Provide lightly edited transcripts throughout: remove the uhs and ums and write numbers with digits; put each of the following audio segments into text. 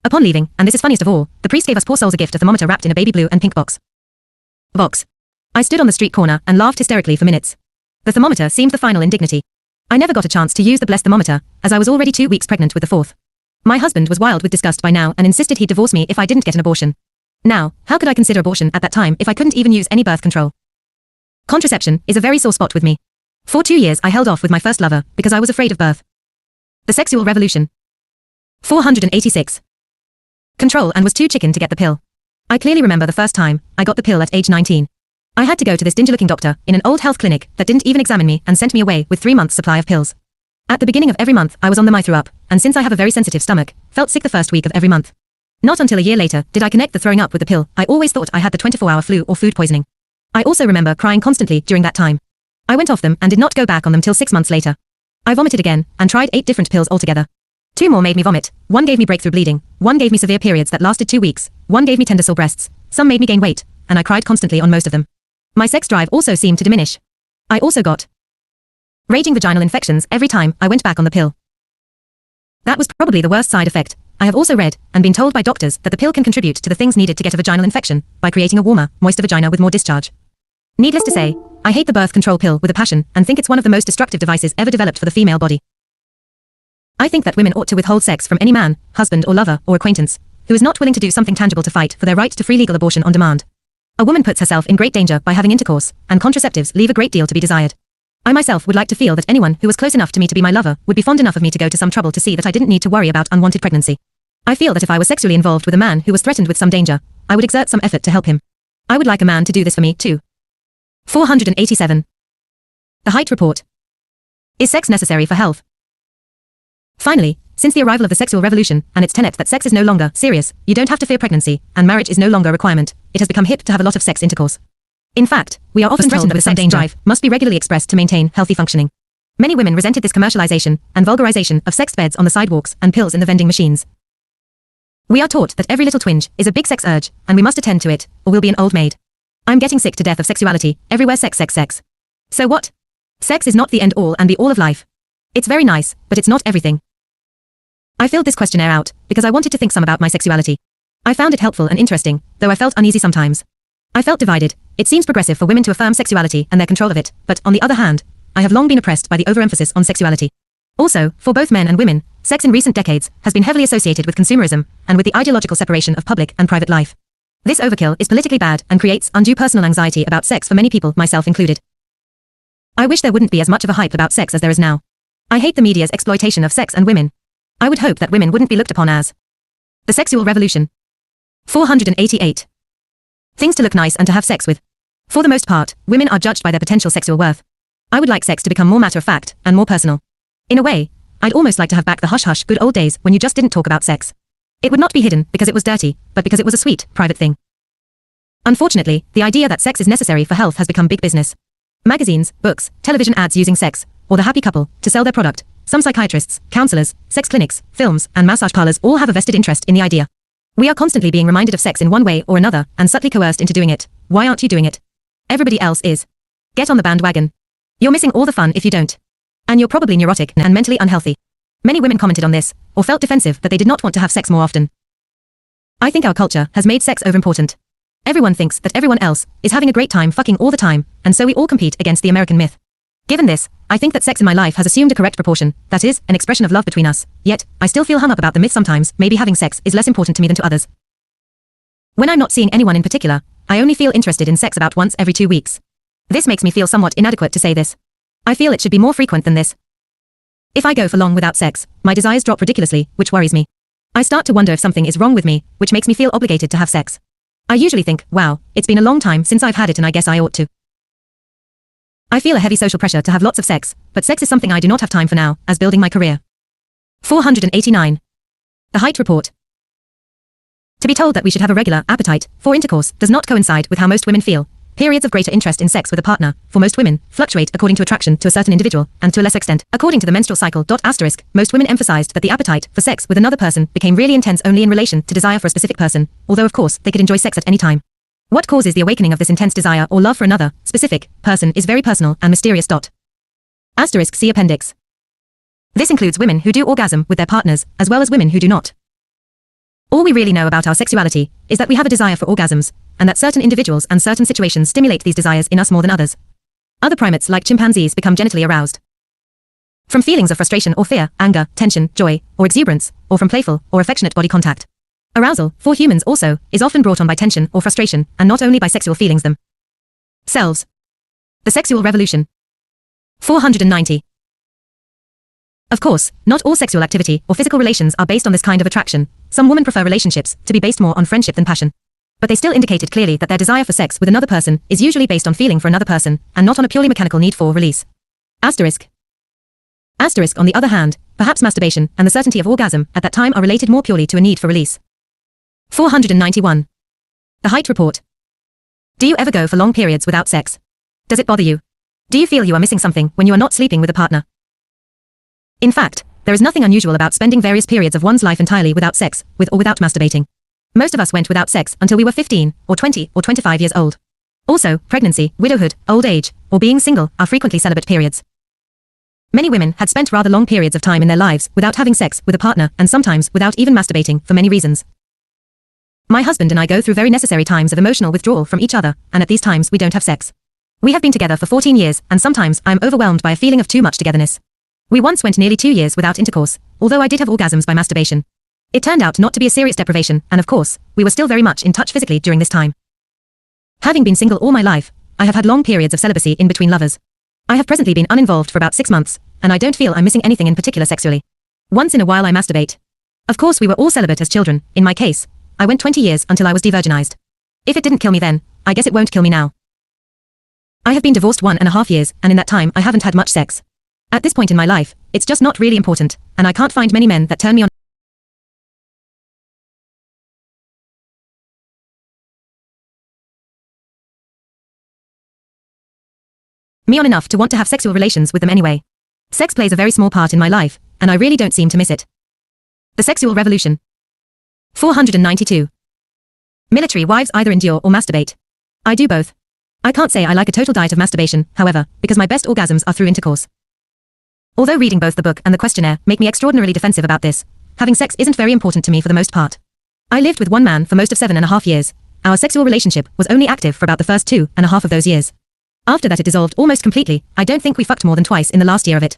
Upon leaving, and this is funniest of all, the priest gave us poor souls a gift, a thermometer wrapped in a baby blue and pink box. I stood on the street corner and laughed hysterically for minutes. The thermometer seemed the final indignity. I never got a chance to use the blessed thermometer, as I was already 2 weeks pregnant with the fourth. My husband was wild with disgust by now and insisted he'd divorce me if I didn't get an abortion. Now, how could I consider abortion at that time if I couldn't even use any birth control? Contraception is a very sore spot with me. For 2 years I held off with my first lover because I was afraid of birth. The sexual revolution. 486. Control and was too chicken to get the pill. I clearly remember the first time I got the pill at age 19. I had to go to this dingy-looking doctor in an old health clinic that didn't even examine me and sent me away with 3 months' supply of pills. At the beginning of every month I was on them. I threw up, and since I have a very sensitive stomach, felt sick the first week of every month. Not until a year later did I connect the throwing up with the pill. I always thought I had the 24-hour flu or food poisoning. I also remember crying constantly during that time. I went off them and did not go back on them till 6 months later. I vomited again and tried 8 different pills altogether. 2 more made me vomit, 1 gave me breakthrough bleeding, 1 gave me severe periods that lasted 2 weeks, 1 gave me tender sore breasts, some made me gain weight, and I cried constantly on most of them. My sex drive also seemed to diminish. I also got raging vaginal infections every time I went back on the pill. That was probably the worst side effect. I have also read and been told by doctors that the pill can contribute to the things needed to get a vaginal infection by creating a warmer, moister vagina with more discharge. Needless to say, I hate the birth control pill with a passion and think it's one of the most destructive devices ever developed for the female body. I think that women ought to withhold sex from any man, husband or lover or acquaintance who is not willing to do something tangible to fight for their right to free legal abortion on demand. A woman puts herself in great danger by having intercourse, and contraceptives leave a great deal to be desired. I myself would like to feel that anyone who was close enough to me to be my lover would be fond enough of me to go to some trouble to see that I didn't need to worry about unwanted pregnancy. I feel that if I was sexually involved with a man who was threatened with some danger, I would exert some effort to help him. I would like a man to do this for me, too. 487. The Hite report. Is sex necessary for health? Finally, since the arrival of the sexual revolution and its tenet that sex is no longer serious, you don't have to fear pregnancy, and marriage is no longer a requirement, it has become hip to have a lot of sex intercourse. In fact, we are often threatened with some danger drive must be regularly expressed to maintain healthy functioning. Many women resented this commercialization and vulgarization of sex beds on the sidewalks and pills in the vending machines. We are taught that every little twinge is a big sex urge, and we must attend to it, or we'll be an old maid. I'm getting sick to death of sexuality, everywhere sex sex sex. So what? Sex is not the end all and be all of life. It's very nice, but it's not everything. I filled this questionnaire out because I wanted to think some about my sexuality. I found it helpful and interesting, though I felt uneasy sometimes. I felt divided. It seems progressive for women to affirm sexuality and their control of it, but on the other hand, I have long been oppressed by the overemphasis on sexuality. Also, for both men and women, sex in recent decades has been heavily associated with consumerism and with the ideological separation of public and private life. This overkill is politically bad and creates undue personal anxiety about sex for many people, myself included. I wish there wouldn't be as much of a hype about sex as there is now. I hate the media's exploitation of sex and women. I would hope that women wouldn't be looked upon as the sexual revolution. 488. Things to look nice and to have sex with. For the most part, women are judged by their potential sexual worth. I would like sex to become more matter-of-fact and more personal. In a way, I'd almost like to have back the hush-hush good old days when you just didn't talk about sex. It would not be hidden because it was dirty, but because it was a sweet, private thing. Unfortunately, the idea that sex is necessary for health has become big business. Magazines, books, television ads using sex, or the happy couple, to sell their product. Some psychiatrists, counselors, sex clinics, films, and massage parlors all have a vested interest in the idea. We are constantly being reminded of sex in one way or another, and subtly coerced into doing it. Why aren't you doing it? Everybody else is. Get on the bandwagon. You're missing all the fun if you don't. And you're probably neurotic and mentally unhealthy. Many women commented on this, or felt defensive that they did not want to have sex more often. I think our culture has made sex overimportant. Everyone thinks that everyone else is having a great time fucking all the time, and so we all compete against the American myth. Given this, I think that sex in my life has assumed a correct proportion, that is, an expression of love between us, yet, I still feel hung up about the myth sometimes. Maybe having sex is less important to me than to others. When I'm not seeing anyone in particular, I only feel interested in sex about once every 2 weeks. This makes me feel somewhat inadequate to say this. I feel it should be more frequent than this. If I go for long without sex, my desires drop ridiculously, which worries me. I start to wonder if something is wrong with me, which makes me feel obligated to have sex. I usually think, wow, it's been a long time since I've had it and I guess I ought to. I feel a heavy social pressure to have lots of sex, but sex is something I do not have time for now, as building my career. 489. The Hite report. To be told that we should have a regular appetite for intercourse does not coincide with how most women feel. Periods of greater interest in sex with a partner, for most women, fluctuate according to attraction to a certain individual, and to a lesser extent, according to the menstrual cycle. Most women emphasized that the appetite for sex with another person became really intense only in relation to desire for a specific person, although of course, they could enjoy sex at any time. What causes the awakening of this intense desire or love for another specific person is very personal and mysterious. See appendix. This includes women who do orgasm with their partners, as well as women who do not. All we really know about our sexuality is that we have a desire for orgasms, and that certain individuals and certain situations stimulate these desires in us more than others. Other primates like chimpanzees become genitally aroused from feelings of frustration or fear, anger, tension, joy, or exuberance, or from playful or affectionate body contact. Arousal, for humans also, is often brought on by tension or frustration, and not only by sexual feelings themselves. The sexual revolution. 490. Of course, not all sexual activity or physical relations are based on this kind of attraction. Some women prefer relationships to be based more on friendship than passion. But they still indicated clearly that their desire for sex with another person is usually based on feeling for another person, and not on a purely mechanical need for release. Asterisk. Asterisk, on the other hand, perhaps masturbation and the certainty of orgasm at that time are related more purely to a need for release. 491. The Hite report. Do you ever go for long periods without sex? Does it bother you? Do you feel you are missing something when you are not sleeping with a partner? In fact, there is nothing unusual about spending various periods of one's life entirely without sex, with or without masturbating. Most of us went without sex until we were 15, or 20, or 25 years old. Also, pregnancy, widowhood, old age, or being single are frequently celibate periods. Many women had spent rather long periods of time in their lives without having sex with a partner, and sometimes without even masturbating for many reasons. My husband and I go through very necessary times of emotional withdrawal from each other, and at these times we don't have sex. We have been together for 14 years, and sometimes I am overwhelmed by a feeling of too much togetherness. We once went nearly 2 years without intercourse, although I did have orgasms by masturbation. It turned out not to be a serious deprivation, and of course, we were still very much in touch physically during this time. Having been single all my life, I have had long periods of celibacy in between lovers. I have presently been uninvolved for about 6 months, and I don't feel I'm missing anything in particular sexually. Once in a while I masturbate. Of course we were all celibate as children. In my case, I went 20 years until I was de-virginized. If it didn't kill me then, I guess it won't kill me now. I have been divorced 1.5 years, and in that time I haven't had much sex. At this point in my life, it's just not really important, and I can't find many men that turn me on. Enough to want to have sexual relations with them anyway. Sex plays a very small part in my life, and I really don't seem to miss it. The sexual revolution. 492. Military wives either endure or masturbate. I do both. I can't say I like a total diet of masturbation, however, because my best orgasms are through intercourse. Although reading both the book and the questionnaire make me extraordinarily defensive about this, having sex isn't very important to me for the most part. I lived with one man for most of 7.5 years. Our sexual relationship was only active for about the first 2.5 of those years. After that it dissolved almost completely. I don't think we fucked more than twice in the last year of it.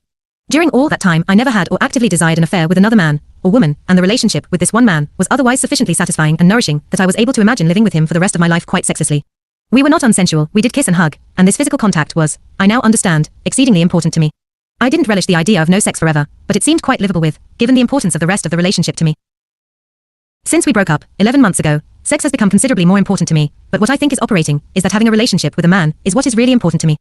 During all that time I never had or actively desired an affair with another man, or woman, and the relationship with this one man was otherwise sufficiently satisfying and nourishing that I was able to imagine living with him for the rest of my life quite sexlessly. We were not unsensual, we did kiss and hug, and this physical contact was, I now understand, exceedingly important to me. I didn't relish the idea of no sex forever, but it seemed quite livable with, given the importance of the rest of the relationship to me. Since we broke up, 11 months ago, sex has become considerably more important to me, but what I think is operating is that having a relationship with a man is what is really important to me.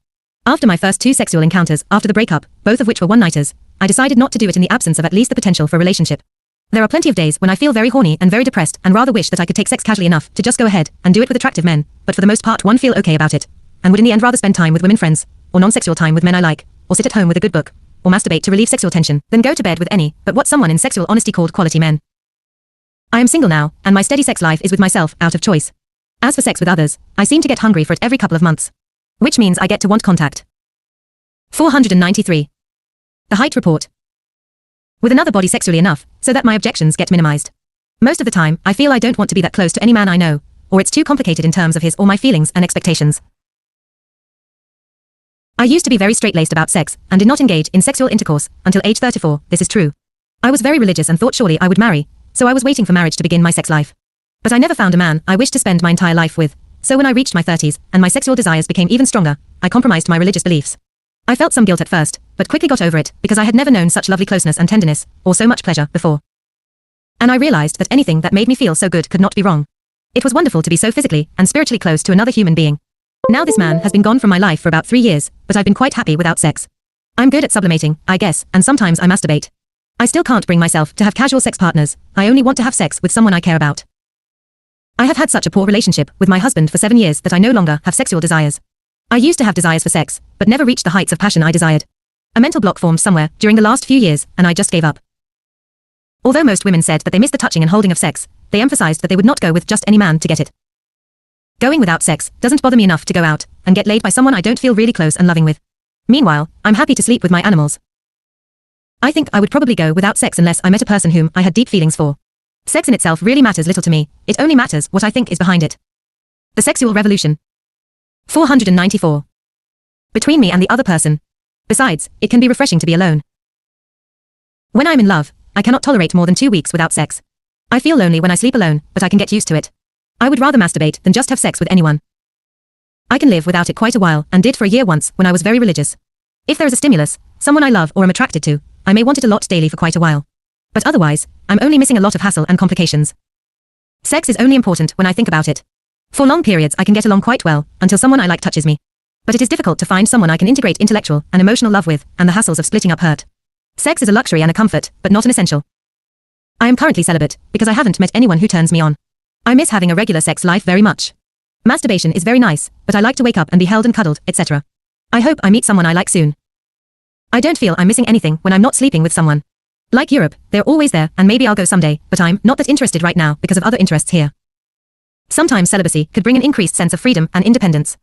After my first 2 sexual encounters after the breakup, both of which were one-nighters, I decided not to do it in the absence of at least the potential for a relationship. There are plenty of days when I feel very horny and very depressed and rather wish that I could take sex casually enough to just go ahead and do it with attractive men, but for the most part one feel okay about it, and would in the end rather spend time with women friends, or non-sexual time with men I like, or sit at home with a good book, or masturbate to relieve sexual tension, than go to bed with any, but what someone in sexual honesty called quality men. I am single now, and my steady sex life is with myself, out of choice. As for sex with others, I seem to get hungry for it every couple of months. Which means I get to want contact. 493. The Hite report. With another body sexually enough, so that my objections get minimized. Most of the time, I feel I don't want to be that close to any man I know, or it's too complicated in terms of his or my feelings and expectations. I used to be very straight-laced about sex, and did not engage in sexual intercourse until age 34, this is true. I was very religious and thought surely I would marry, so I was waiting for marriage to begin my sex life. But I never found a man I wished to spend my entire life with, so when I reached my 30s, and my sexual desires became even stronger, I compromised my religious beliefs. I felt some guilt at first, but quickly got over it, because I had never known such lovely closeness and tenderness, or so much pleasure, before. And I realized that anything that made me feel so good could not be wrong. It was wonderful to be so physically and spiritually close to another human being. Now this man has been gone from my life for about 3 years, but I've been quite happy without sex. I'm good at sublimating, I guess, and sometimes I masturbate. I still can't bring myself to have casual sex partners. I only want to have sex with someone I care about. I have had such a poor relationship with my husband for 7 years that I no longer have sexual desires. I used to have desires for sex, but never reached the heights of passion I desired. A mental block formed somewhere during the last few years, and I just gave up. Although most women said that they missed the touching and holding of sex, they emphasized that they would not go with just any man to get it. Going without sex doesn't bother me enough to go out and get laid by someone I don't feel really close and loving with. Meanwhile, I'm happy to sleep with my animals. I think I would probably go without sex unless I met a person whom I had deep feelings for. Sex in itself really matters little to me, it only matters what I think is behind it. The sexual revolution. 494. Between me and the other person. Besides, it can be refreshing to be alone. When I'm in love, I cannot tolerate more than 2 weeks without sex. I feel lonely when I sleep alone, but I can get used to it. I would rather masturbate than just have sex with anyone. I can live without it quite a while, and did for a year once, when I was very religious. If there is a stimulus, someone I love or am attracted to, I may want it a lot daily for quite a while. But otherwise, I'm only missing a lot of hassle and complications. Sex is only important when I think about it. For long periods I can get along quite well, until someone I like touches me. But it is difficult to find someone I can integrate intellectual and emotional love with, and the hassles of splitting up hurt. Sex is a luxury and a comfort, but not an essential. I am currently celibate, because I haven't met anyone who turns me on. I miss having a regular sex life very much. Masturbation is very nice, but I like to wake up and be held and cuddled, etc. I hope I meet someone I like soon. I don't feel I'm missing anything when I'm not sleeping with someone. Like Europe, they're always there, and maybe I'll go someday, but I'm not that interested right now because of other interests here. Sometimes celibacy could bring an increased sense of freedom and independence.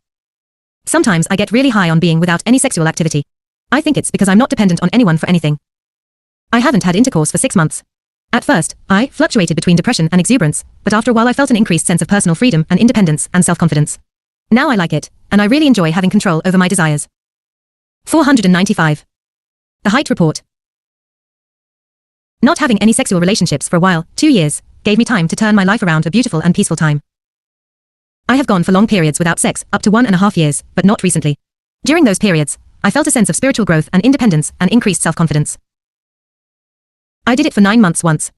Sometimes I get really high on being without any sexual activity. I think it's because I'm not dependent on anyone for anything. I haven't had intercourse for 6 months. At first, I fluctuated between depression and exuberance, but after a while I felt an increased sense of personal freedom and independence and self-confidence. Now I like it, and I really enjoy having control over my desires. 495. The Hite report. Not having any sexual relationships for a while, 2 years, gave me time to turn my life around, a beautiful and peaceful time. I have gone for long periods without sex, up to 1.5 years, but not recently. During those periods, I felt a sense of spiritual growth and independence and increased self-confidence. I did it for 9 months once.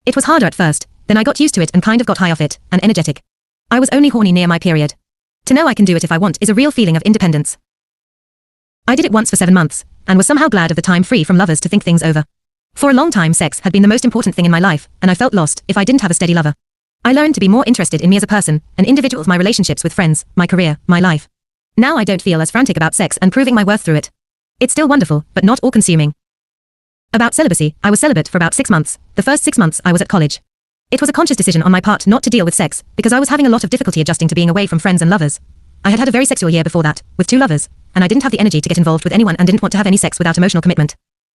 It was harder at first, then I got used to it and kind of got high off it, and energetic. I was only horny near my period. To know I can do it if I want is a real feeling of independence. I did it once for 7 months, and was somehow glad of the time free from lovers to think things over. For a long time sex had been the most important thing in my life, and I felt lost if I didn't have a steady lover. I learned to be more interested in me as a person, an individual, my relationships with friends, my career, my life. Now I don't feel as frantic about sex and proving my worth through it. It's still wonderful, but not all-consuming. About celibacy, I was celibate for about 6 months. The first 6 months I was at college. It was a conscious decision on my part not to deal with sex, because I was having a lot of difficulty adjusting to being away from friends and lovers. I had had a very sexual year before that, with 2 lovers, and I didn't have the energy to get involved with anyone and didn't want to have any sex without emotional commitment.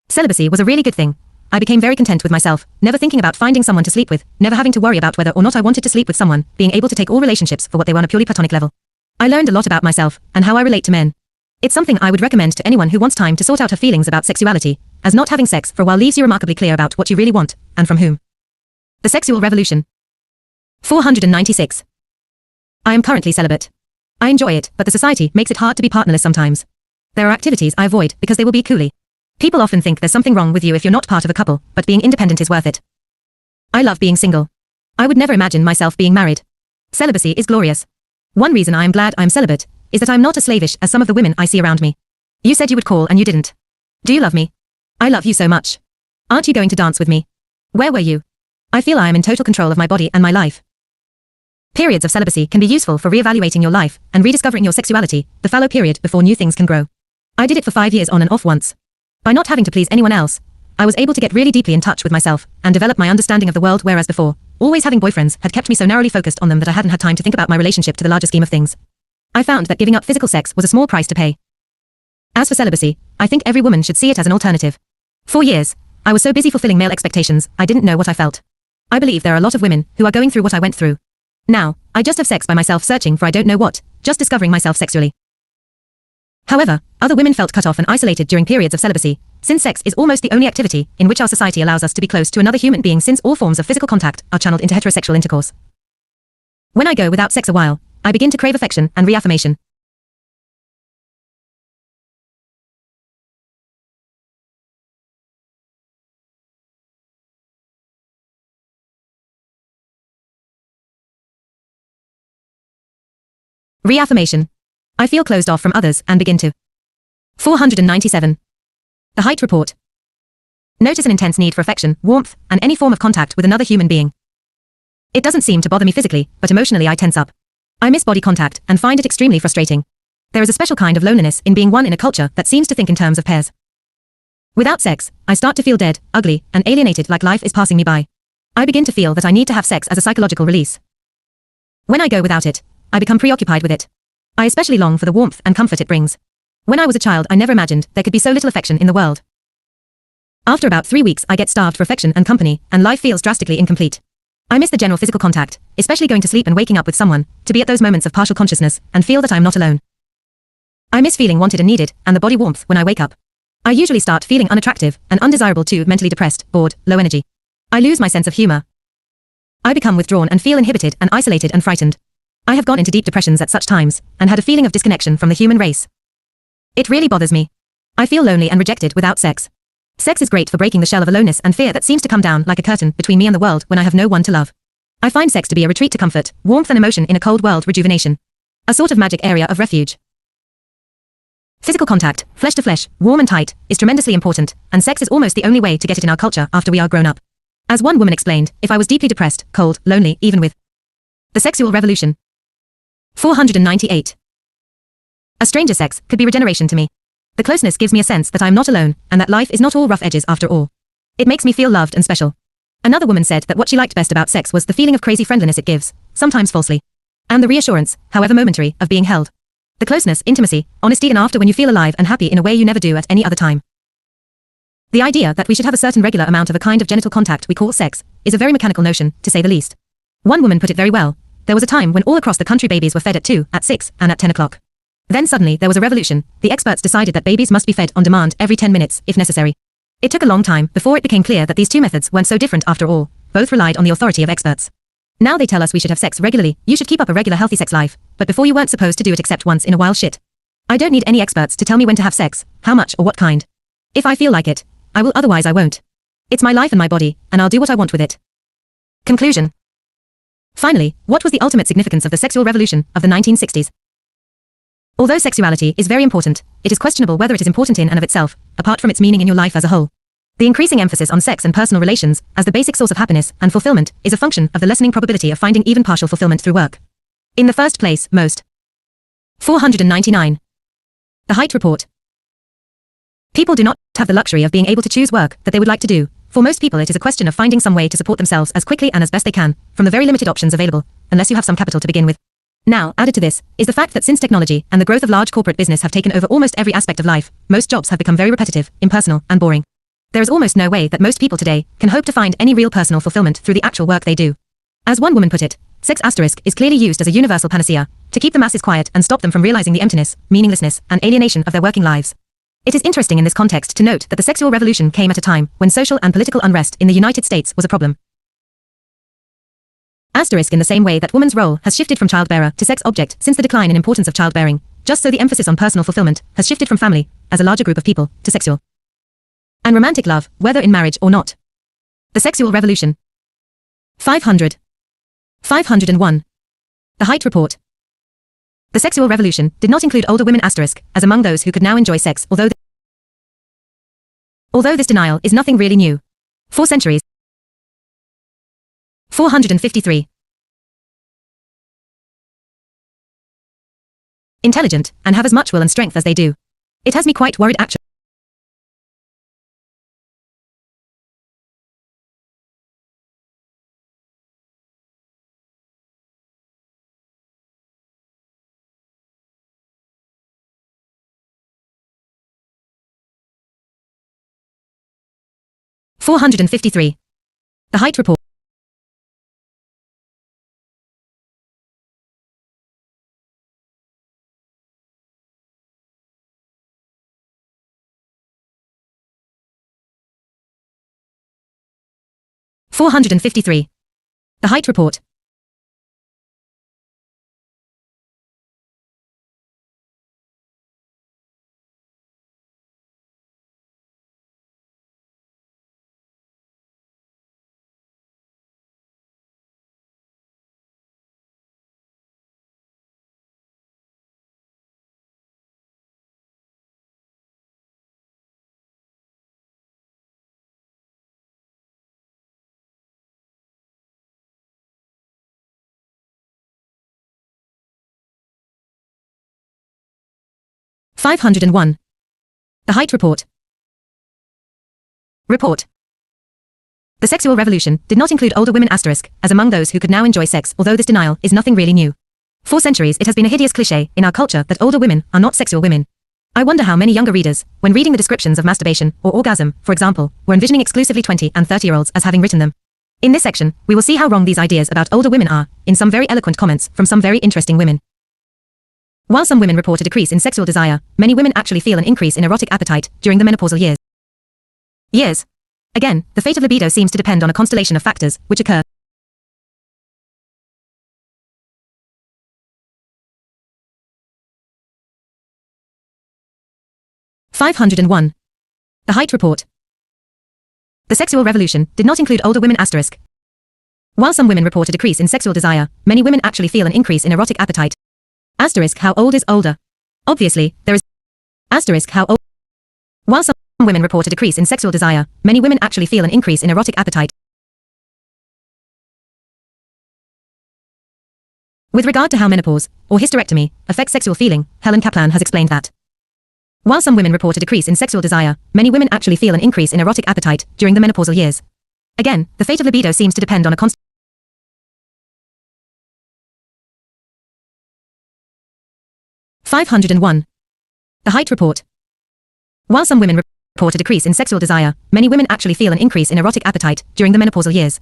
Celibacy was a really good thing. I became very content with myself, never thinking about finding someone to sleep with, never having to worry about whether or not I wanted to sleep with someone, being able to take all relationships for what they were on a purely platonic level. I learned a lot about myself, and how I relate to men. It's something I would recommend to anyone who wants time to sort out her feelings about sexuality, as not having sex for a while leaves you remarkably clear about what you really want, and from whom. The sexual revolution. 496. I am currently celibate. I enjoy it, but the society makes it hard to be partnerless sometimes. There are activities I avoid because they will be coolie. People often think there's something wrong with you if you're not part of a couple, but being independent is worth it. I love being single. I would never imagine myself being married. Celibacy is glorious. One reason I am glad I'm celibate is that I'm not as slavish as some of the women I see around me. You said you would call and you didn't. Do you love me? I love you so much. Aren't you going to dance with me? Where were you? I feel I am in total control of my body and my life. Periods of celibacy can be useful for reevaluating your life and rediscovering your sexuality, the fallow period before new things can grow. I did it for 5 years on and off once. By not having to please anyone else, I was able to get really deeply in touch with myself and develop my understanding of the world, whereas before, always having boyfriends had kept me so narrowly focused on them that I hadn't had time to think about my relationship to the larger scheme of things. I found that giving up physical sex was a small price to pay. As for celibacy, I think every woman should see it as an alternative. For years, I was so busy fulfilling male expectations, I didn't know what I felt. I believe there are a lot of women who are going through what I went through. Now, I just have sex by myself, searching for I don't know what, just discovering myself sexually. However, other women felt cut off and isolated during periods of celibacy, since sex is almost the only activity in which our society allows us to be close to another human being, since all forms of physical contact are channeled into heterosexual intercourse. When I go without sex a while, I begin to crave affection and reaffirmation. Reaffirmation. I feel closed off from others and begin to. 497. The Hite report. Notice an intense need for affection, warmth, and any form of contact with another human being. It doesn't seem to bother me physically, but emotionally I tense up. I miss body contact and find it extremely frustrating. There is a special kind of loneliness in being one in a culture that seems to think in terms of pairs. Without sex, I start to feel dead, ugly, and alienated, like life is passing me by. I begin to feel that I need to have sex as a psychological release. When I go without it, I become preoccupied with it. I especially long for the warmth and comfort it brings. When I was a child, I never imagined there could be so little affection in the world. After about 3 weeks, I get starved for affection and company, and life feels drastically incomplete. I miss the general physical contact, especially going to sleep and waking up with someone, to be at those moments of partial consciousness, and feel that I'm not alone. I miss feeling wanted and needed, and the body warmth when I wake up. I usually start feeling unattractive and undesirable too, mentally depressed, bored, low energy. I lose my sense of humor. I become withdrawn and feel inhibited and isolated and frightened. I have gone into deep depressions at such times, and had a feeling of disconnection from the human race. It really bothers me. I feel lonely and rejected without sex. Sex is great for breaking the shell of aloneness and fear that seems to come down like a curtain between me and the world when I have no one to love. I find sex to be a retreat to comfort, warmth and emotion in a cold world, rejuvenation. A sort of magic area of refuge. Physical contact, flesh to flesh, warm and tight, is tremendously important, and sex is almost the only way to get it in our culture after we are grown up. As one woman explained, if I was deeply depressed, cold, lonely, even with the sexual revolution. 498. A stranger sex could be regeneration to me. The closeness gives me a sense that I am not alone, and that life is not all rough edges after all. It makes me feel loved and special. Another woman said that what she liked best about sex was the feeling of crazy friendliness it gives, sometimes falsely. And the reassurance, however momentary, of being held. The closeness, intimacy, honesty and after when you feel alive and happy in a way you never do at any other time. The idea that we should have a certain regular amount of a kind of genital contact we call sex, is a very mechanical notion, to say the least. One woman put it very well. There was a time when all across the country babies were fed at 2, at 6, and at 10 o'clock. Then suddenly there was a revolution. The experts decided that babies must be fed on demand every 10 minutes, if necessary. It took a long time before it became clear that these two methods weren't so different after all. Both relied on the authority of experts. Now they tell us we should have sex regularly, you should keep up a regular healthy sex life, but before you weren't supposed to do it except once in a while. Shit. I don't need any experts to tell me when to have sex, how much or what kind. If I feel like it, I will, otherwise I won't. It's my life and my body, and I'll do what I want with it. Conclusion. Finally, what was the ultimate significance of the sexual revolution of the 1960s? Although sexuality is very important, it is questionable whether it is important in and of itself, apart from its meaning in your life as a whole. The increasing emphasis on sex and personal relations, as the basic source of happiness and fulfillment, is a function of the lessening probability of finding even partial fulfillment through work. In the first place, most. 499. The Hite Report. People do not have the luxury of being able to choose work that they would like to do. For most people it is a question of finding some way to support themselves as quickly and as best they can, from the very limited options available, unless you have some capital to begin with. Now, added to this, is the fact that since technology and the growth of large corporate business have taken over almost every aspect of life, most jobs have become very repetitive, impersonal, and boring. There is almost no way that most people today can hope to find any real personal fulfillment through the actual work they do. As one woman put it, sex asterisk is clearly used as a universal panacea to keep the masses quiet and stop them from realizing the emptiness, meaninglessness, and alienation of their working lives. It is interesting in this context to note that the sexual revolution came at a time when social and political unrest in the United States was a problem. Asterisk in the same way that woman's role has shifted from childbearer to sex object since the decline in importance of childbearing, just so the emphasis on personal fulfillment has shifted from family, as a larger group of people, to sexual and romantic love, whether in marriage or not. The sexual revolution. 500. 501. The Hite Report. The sexual revolution did not include older women asterisk, as among those who could now enjoy sex, although this denial is nothing really new. 4 centuries. 453. Intelligent, and have as much will and strength as they do. It has me quite worried actually. $453. The Hite Report. $453. The Hite Report. $501. The Hite Report. Report. The sexual revolution did not include older women asterisk, as among those who could now enjoy sex, although this denial is nothing really new. For centuries it has been a hideous cliché in our culture that older women are not sexual women. I wonder how many younger readers, when reading the descriptions of masturbation or orgasm, for example, were envisioning exclusively 20 and 30-year-olds as having written them. In this section, we will see how wrong these ideas about older women are, in some very eloquent comments from some very interesting women. While some women report a decrease in sexual desire, many women actually feel an increase in erotic appetite during the menopausal years. Again, the fate of libido seems to depend on a constellation of factors, which occur. (501). The Hite report. The sexual revolution did not include older women. While some women report a decrease in sexual desire, many women actually feel an increase in erotic appetite. How old is older? Obviously, there is how old. While some women report a decrease in sexual desire, many women actually feel an increase in erotic appetite. With regard to how menopause, or hysterectomy, affects sexual feeling, Helen Kaplan has explained that while some women report a decrease in sexual desire, many women actually feel an increase in erotic appetite during the menopausal years. Again, the fate of libido seems to depend on a constant. 501. The Hite report. While some women report a decrease in sexual desire, many women actually feel an increase in erotic appetite during the menopausal years.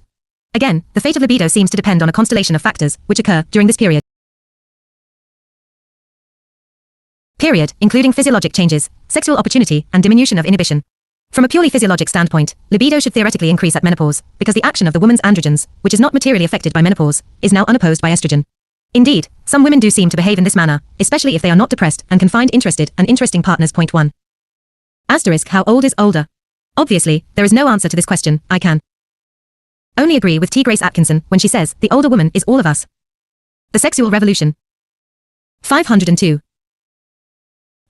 Again, the fate of libido seems to depend on a constellation of factors which occur during this period, including physiologic changes, sexual opportunity, and diminution of inhibition. From a purely physiologic standpoint, libido should theoretically increase at menopause, because the action of the woman's androgens, which is not materially affected by menopause, is now unopposed by estrogen. Indeed, some women do seem to behave in this manner, especially if they are not depressed and can find interested and interesting partners. Point 1. How old is older? Obviously, there is no answer to this question. I can only agree with T. Grace Atkinson when she says, the older woman is all of us. The sexual revolution. 502.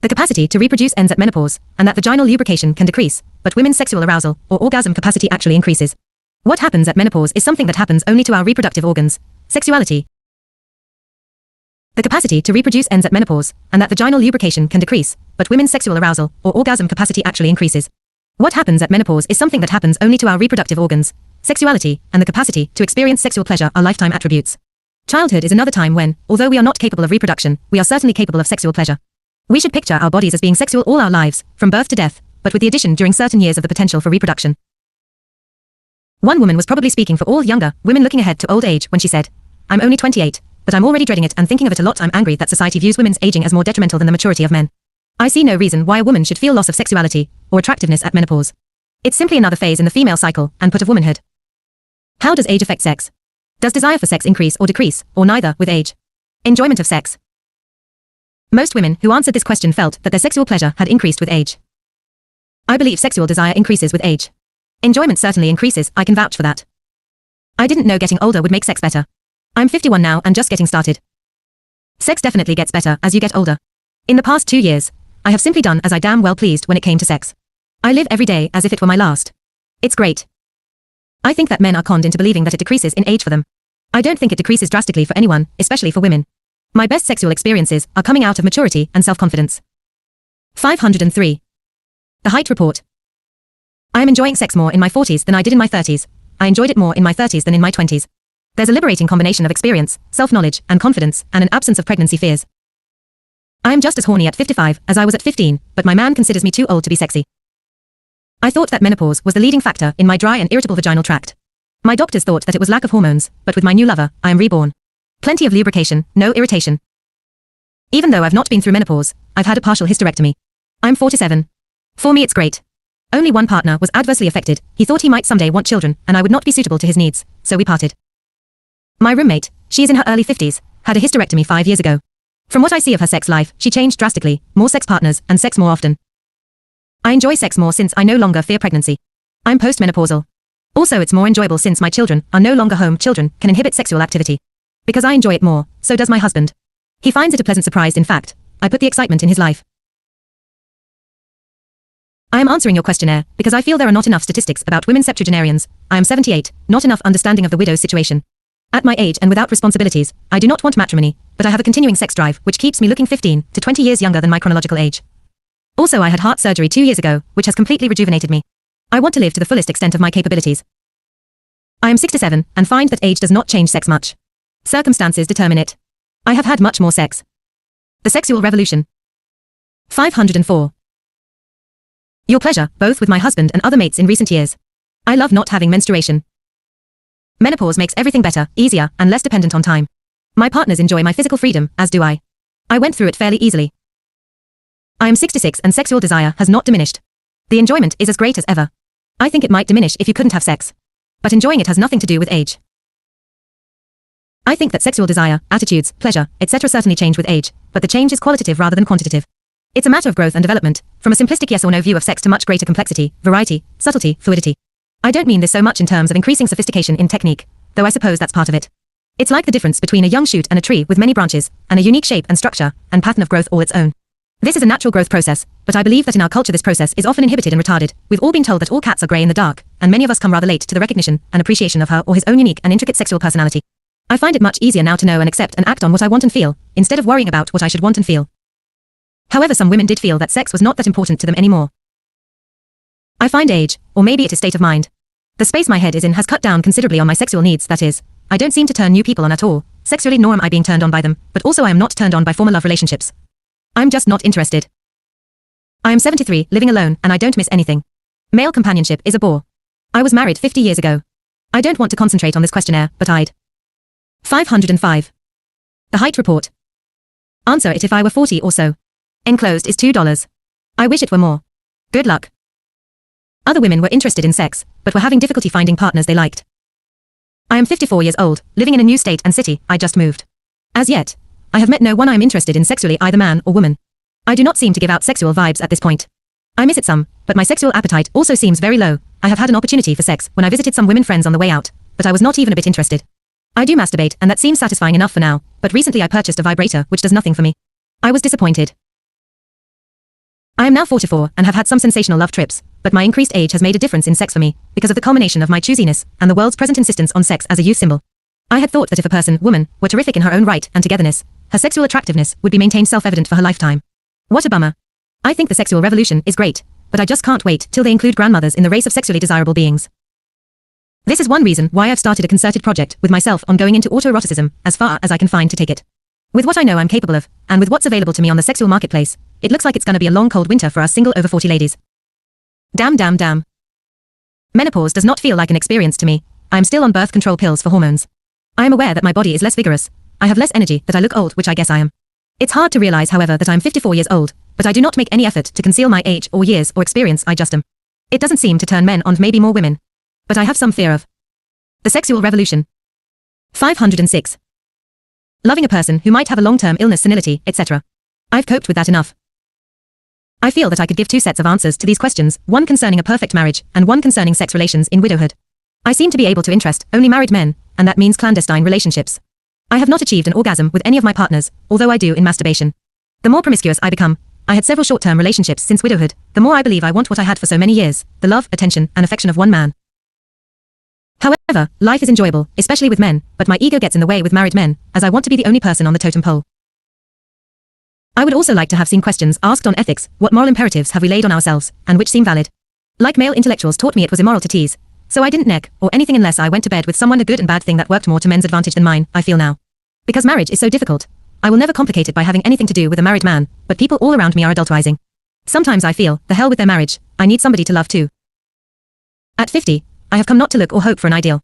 The capacity to reproduce ends at menopause, and that vaginal lubrication can decrease, but women's sexual arousal or orgasm capacity actually increases. What happens at menopause is something that happens only to our reproductive organs, sexuality. The capacity to reproduce ends at menopause, and that vaginal lubrication can decrease, but women's sexual arousal or orgasm capacity actually increases. What happens at menopause is something that happens only to our reproductive organs, sexuality, and the capacity to experience sexual pleasure are lifetime attributes. Childhood is another time when, although we are not capable of reproduction, we are certainly capable of sexual pleasure. We should picture our bodies as being sexual all our lives, from birth to death, but with the addition during certain years of the potential for reproduction. One woman was probably speaking for all younger women looking ahead to old age when she said, I'm only 28, but I'm already dreading it and thinking of it a lot. I'm angry that society views women's aging as more detrimental than the maturity of men. I see no reason why a woman should feel loss of sexuality or attractiveness at menopause. It's simply another phase in the female cycle and put of womanhood. How does age affect sex? Does desire for sex increase or decrease, or neither, with age? Enjoyment of sex. Most women who answered this question felt that their sexual pleasure had increased with age. I believe sexual desire increases with age. Enjoyment certainly increases, I can vouch for that. I didn't know getting older would make sex better. I'm 51 now and just getting started. Sex definitely gets better as you get older. In the past 2 years, I have simply done as I damn well pleased when it came to sex. I live every day as if it were my last. It's great. I think that men are conned into believing that it decreases in age for them. I don't think it decreases drastically for anyone, especially for women. My best sexual experiences are coming out of maturity and self-confidence. 503. The Hite report. I am enjoying sex more in my 40s than I did in my 30s. I enjoyed it more in my 30s than in my 20s. There's a liberating combination of experience, self-knowledge, and confidence, and an absence of pregnancy fears. I am just as horny at 55 as I was at 15, but my man considers me too old to be sexy. I thought that menopause was the leading factor in my dry and irritable vaginal tract. My doctors thought that it was lack of hormones, but with my new lover, I am reborn. Plenty of lubrication, no irritation. Even though I've not been through menopause, I've had a partial hysterectomy. I'm 47. For me it's great. Only one partner was adversely affected. He thought he might someday want children, and I would not be suitable to his needs, so we parted. My roommate, she is in her early 50s, had a hysterectomy 5 years ago. From what I see of her sex life, she changed drastically, more sex partners, and sex more often. I enjoy sex more since I no longer fear pregnancy. I'm postmenopausal. Also it's more enjoyable since my children are no longer home. Children can inhibit sexual activity. Because I enjoy it more, so does my husband. He finds it a pleasant surprise. In fact, I put the excitement in his life. I am answering your questionnaire because I feel there are not enough statistics about women septuagenarians. I am 78, not enough understanding of the widow's situation. At my age and without responsibilities, I do not want matrimony, but I have a continuing sex drive which keeps me looking 15 to 20 years younger than my chronological age. Also I had heart surgery 2 years ago, which has completely rejuvenated me. I want to live to the fullest extent of my capabilities. I am 67 and find that age does not change sex much. Circumstances determine it. I have had much more sex. The sexual revolution. 504. Your pleasure, both with my husband and other mates in recent years. I love not having menstruation. Menopause makes everything better, easier, and less dependent on time. My partners enjoy my physical freedom, as do I. I went through it fairly easily. I am 66 and sexual desire has not diminished. The enjoyment is as great as ever. I think it might diminish if you couldn't have sex. But enjoying it has nothing to do with age. I think that sexual desire, attitudes, pleasure, etc. certainly change with age, but the change is qualitative rather than quantitative. It's a matter of growth and development, from a simplistic yes or no view of sex to much greater complexity, variety, subtlety, fluidity. I don't mean this so much in terms of increasing sophistication in technique, though I suppose that's part of it. It's like the difference between a young shoot and a tree with many branches, and a unique shape and structure, and pattern of growth all its own. This is a natural growth process, but I believe that in our culture this process is often inhibited and retarded. We've all been told that all cats are grey in the dark, and many of us come rather late to the recognition and appreciation of her or his own unique and intricate sexual personality. I find it much easier now to know and accept and act on what I want and feel, instead of worrying about what I should want and feel. However, some women did feel that sex was not that important to them anymore. I find age, or maybe it is state of mind. The space my head is in has cut down considerably on my sexual needs, that is, I don't seem to turn new people on at all, sexually, nor am I being turned on by them, but also I am not turned on by former love relationships. I'm just not interested. I am 73, living alone, and I don't miss anything. Male companionship is a bore. I was married 50 years ago. I don't want to concentrate on this questionnaire, but I'd. 505. The Hite report. Answer it if I were 40 or so. Enclosed is $2. I wish it were more. Good luck. Other women were interested in sex, but were having difficulty finding partners they liked. I am 54 years old, living in a new state and city, I just moved. As yet, I have met no one I am interested in sexually, either man or woman. I do not seem to give out sexual vibes at this point. I miss it some, but my sexual appetite also seems very low. I have had an opportunity for sex when I visited some women friends on the way out, but I was not even a bit interested. I do masturbate, and that seems satisfying enough for now, but recently I purchased a vibrator which does nothing for me. I was disappointed. I am now 44 and have had some sensational love trips, but my increased age has made a difference in sex for me, because of the culmination of my choosiness and the world's present insistence on sex as a youth symbol. I had thought that if a person, woman, were terrific in her own right and togetherness, her sexual attractiveness would be maintained self-evident for her lifetime. What a bummer. I think the sexual revolution is great, but I just can't wait till they include grandmothers in the race of sexually desirable beings. This is one reason why I've started a concerted project with myself on going into autoeroticism as far as I can find to take it. With what I know I'm capable of, and with what's available to me on the sexual marketplace, it looks like it's gonna be a long cold winter for us single over 40 ladies. Damn. Menopause does not feel like an experience to me. I am still on birth control pills for hormones. I am aware that my body is less vigorous. I have less energy, that I look old, which I guess I am. It's hard to realize, however, that I'm 54 years old, but I do not make any effort to conceal my age or years or experience, I just am. It doesn't seem to turn men on, maybe more women. But I have some fear of the sexual revolution. 506. Loving a person who might have a long-term illness, senility, etc. I've coped with that enough. I feel that I could give two sets of answers to these questions, one concerning a perfect marriage, and one concerning sex relations in widowhood. I seem to be able to interest only married men, and that means clandestine relationships. I have not achieved an orgasm with any of my partners, although I do in masturbation. The more promiscuous I become, I had several short-term relationships since widowhood, the more I believe I want what I had for so many years, the love, attention, and affection of one man. However, life is enjoyable, especially with men, but my ego gets in the way with married men, as I want to be the only person on the totem pole. I would also like to have seen questions asked on ethics, what moral imperatives have we laid on ourselves, and which seem valid. Like male intellectuals taught me it was immoral to tease, so I didn't neck, or anything unless I went to bed with someone, a good and bad thing that worked more to men's advantage than mine, I feel now. Because marriage is so difficult, I will never complicate it by having anything to do with a married man, but people all around me are adulterizing. Sometimes I feel, the hell with their marriage, I need somebody to love too. At 50, I have come not to look or hope for an ideal.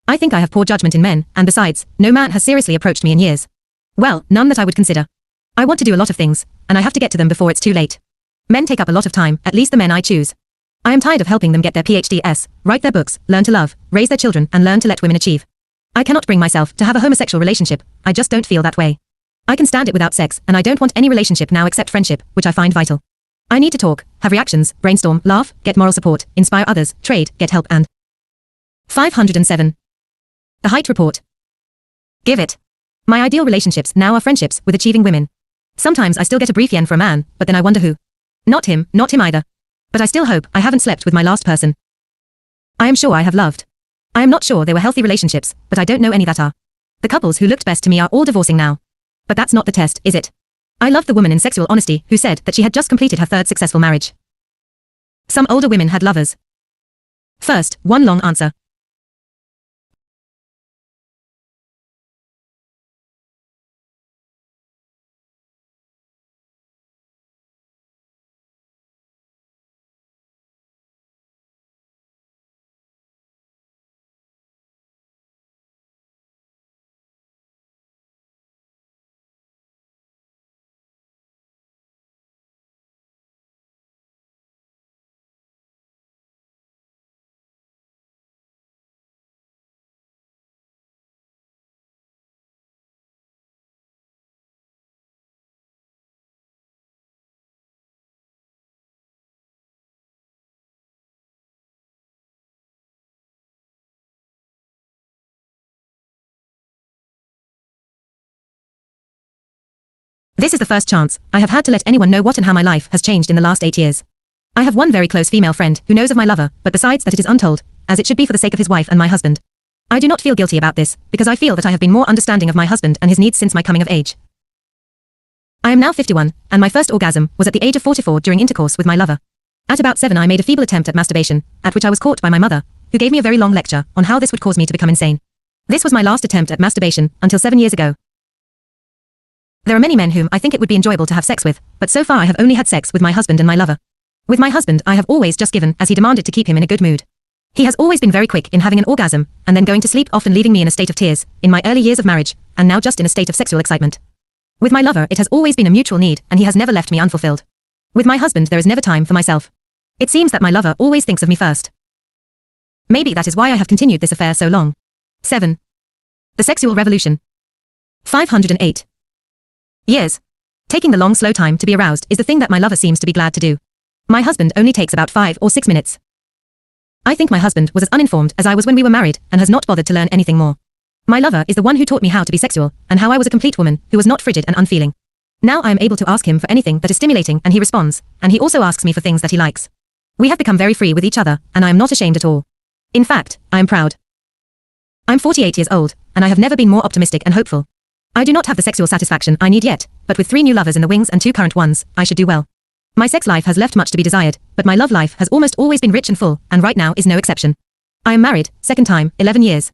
I think I have poor judgment in men, and besides, no man has seriously approached me in years. Well, none that I would consider. I want to do a lot of things, and I have to get to them before it's too late. Men take up a lot of time, at least the men I choose. I am tired of helping them get their PhDs, write their books, learn to love, raise their children, and learn to let women achieve. I cannot bring myself to have a homosexual relationship, I just don't feel that way. I can stand it without sex, and I don't want any relationship now except friendship, which I find vital. I need to talk, have reactions, brainstorm, laugh, get moral support, inspire others, trade, get help, and 507. The Hite report. Give it. My ideal relationships now are friendships with achieving women. Sometimes I still get a brief yen for a man, but then I wonder who. Not him either. But I still hope I haven't slept with my last person. I am sure I have loved. I am not sure they were healthy relationships, but I don't know any that are. The couples who looked best to me are all divorcing now. But that's not the test, is it? I loved the woman in sexual honesty who said that she had just completed her third successful marriage. Some older women had lovers. First, one long answer. This is the first chance I have had to let anyone know what and how my life has changed in the last 8 years. I have one very close female friend who knows of my lover, but besides that it is untold, as it should be for the sake of his wife and my husband. I do not feel guilty about this, because I feel that I have been more understanding of my husband and his needs since my coming of age. I am now 51, and my first orgasm was at the age of 44 during intercourse with my lover. At about 7 I made a feeble attempt at masturbation, at which I was caught by my mother, who gave me a very long lecture on how this would cause me to become insane. This was my last attempt at masturbation, until 7 years ago. There are many men whom I think it would be enjoyable to have sex with, but so far I have only had sex with my husband and my lover. With my husband I have always just given as he demanded to keep him in a good mood. He has always been very quick in having an orgasm, and then going to sleep, often leaving me in a state of tears, in my early years of marriage, and now just in a state of sexual excitement. With my lover it has always been a mutual need, and he has never left me unfulfilled. With my husband there is never time for myself. It seems that my lover always thinks of me first. Maybe that is why I have continued this affair so long. 7. The sexual revolution. 508. Years. Taking the long slow time to be aroused is the thing that my lover seems to be glad to do. My husband only takes about 5 or 6 minutes. I think my husband was as uninformed as I was when we were married, and has not bothered to learn anything more. My lover is the one who taught me how to be sexual, and how I was a complete woman, who was not frigid and unfeeling. Now I am able to ask him for anything that is stimulating, and he responds, and he also asks me for things that he likes. We have become very free with each other, and I am not ashamed at all. In fact, I am proud. I'm 48 years old, and I have never been more optimistic and hopeful. I do not have the sexual satisfaction I need yet, but with 3 new lovers in the wings and 2 current ones, I should do well. My sex life has left much to be desired, but my love life has almost always been rich and full, and right now is no exception. I am married, second time, 11 years.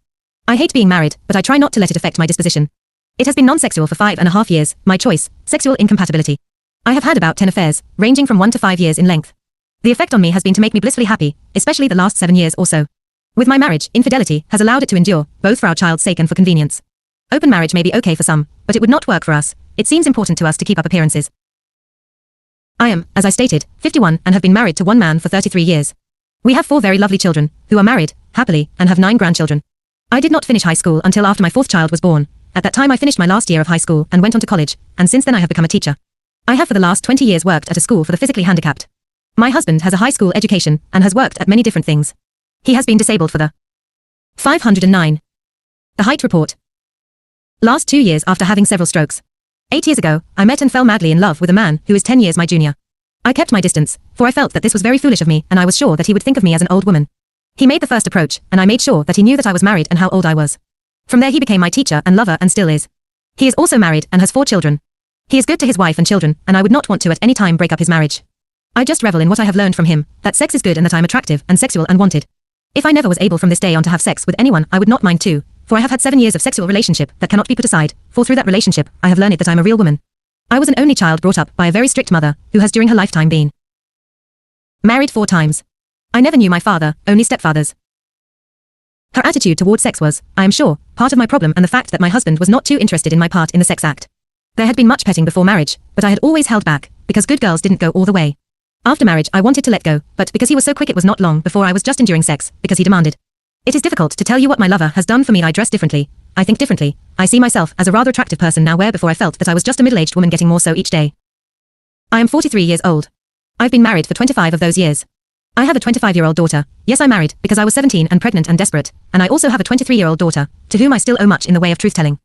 I hate being married, but I try not to let it affect my disposition. It has been non-sexual for 5.5 years, my choice, sexual incompatibility. I have had about 10 affairs, ranging from 1 to 5 years in length. The effect on me has been to make me blissfully happy, especially the last 7 years or so. With my marriage, infidelity has allowed it to endure, both for our child's sake and for convenience. Open marriage may be okay for some, but it would not work for us. It seems important to us to keep up appearances. I am, as I stated, 51 and have been married to one man for 33 years. We have 4 very lovely children, who are married, happily, and have 9 grandchildren. I did not finish high school until after my 4th child was born. At that time I finished my last year of high school and went on to college, and since then I have become a teacher. I have for the last 20 years worked at a school for the physically handicapped. My husband has a high school education, and has worked at many different things. He has been disabled for the 509. The Hite report. Last 2 years after having several strokes. 8 years ago, I met and fell madly in love with a man who is 10 years my junior. I kept my distance, for I felt that this was very foolish of me, and I was sure that he would think of me as an old woman. He made the first approach, and I made sure that he knew that I was married and how old I was. From there he became my teacher and lover and still is. He is also married and has 4 children. He is good to his wife and children, and I would not want to at any time break up his marriage. I just revel in what I have learned from him, that sex is good and that I'm attractive and sexual and wanted. If I never was able from this day on to have sex with anyone, I would not mind too, for I have had 7 years of sexual relationship that cannot be put aside, for through that relationship, I have learned that I'm a real woman. I was an only child brought up by a very strict mother, who has during her lifetime been married 4 times. I never knew my father, only stepfathers. Her attitude toward sex was, I am sure, part of my problem, and the fact that my husband was not too interested in my part in the sex act. There had been much petting before marriage, but I had always held back, because good girls didn't go all the way. After marriage I wanted to let go, but because he was so quick it was not long before I was just enduring sex, because he demanded. It is difficult to tell you what my lover has done for me. I dress differently, I think differently, I see myself as a rather attractive person now, where before I felt that I was just a middle-aged woman getting more so each day. I am 43 years old. I've been married for 25 of those years. I have a 25-year-old daughter. Yes, I married because I was 17 and pregnant and desperate, and I also have a 23-year-old daughter, to whom I still owe much in the way of truth-telling.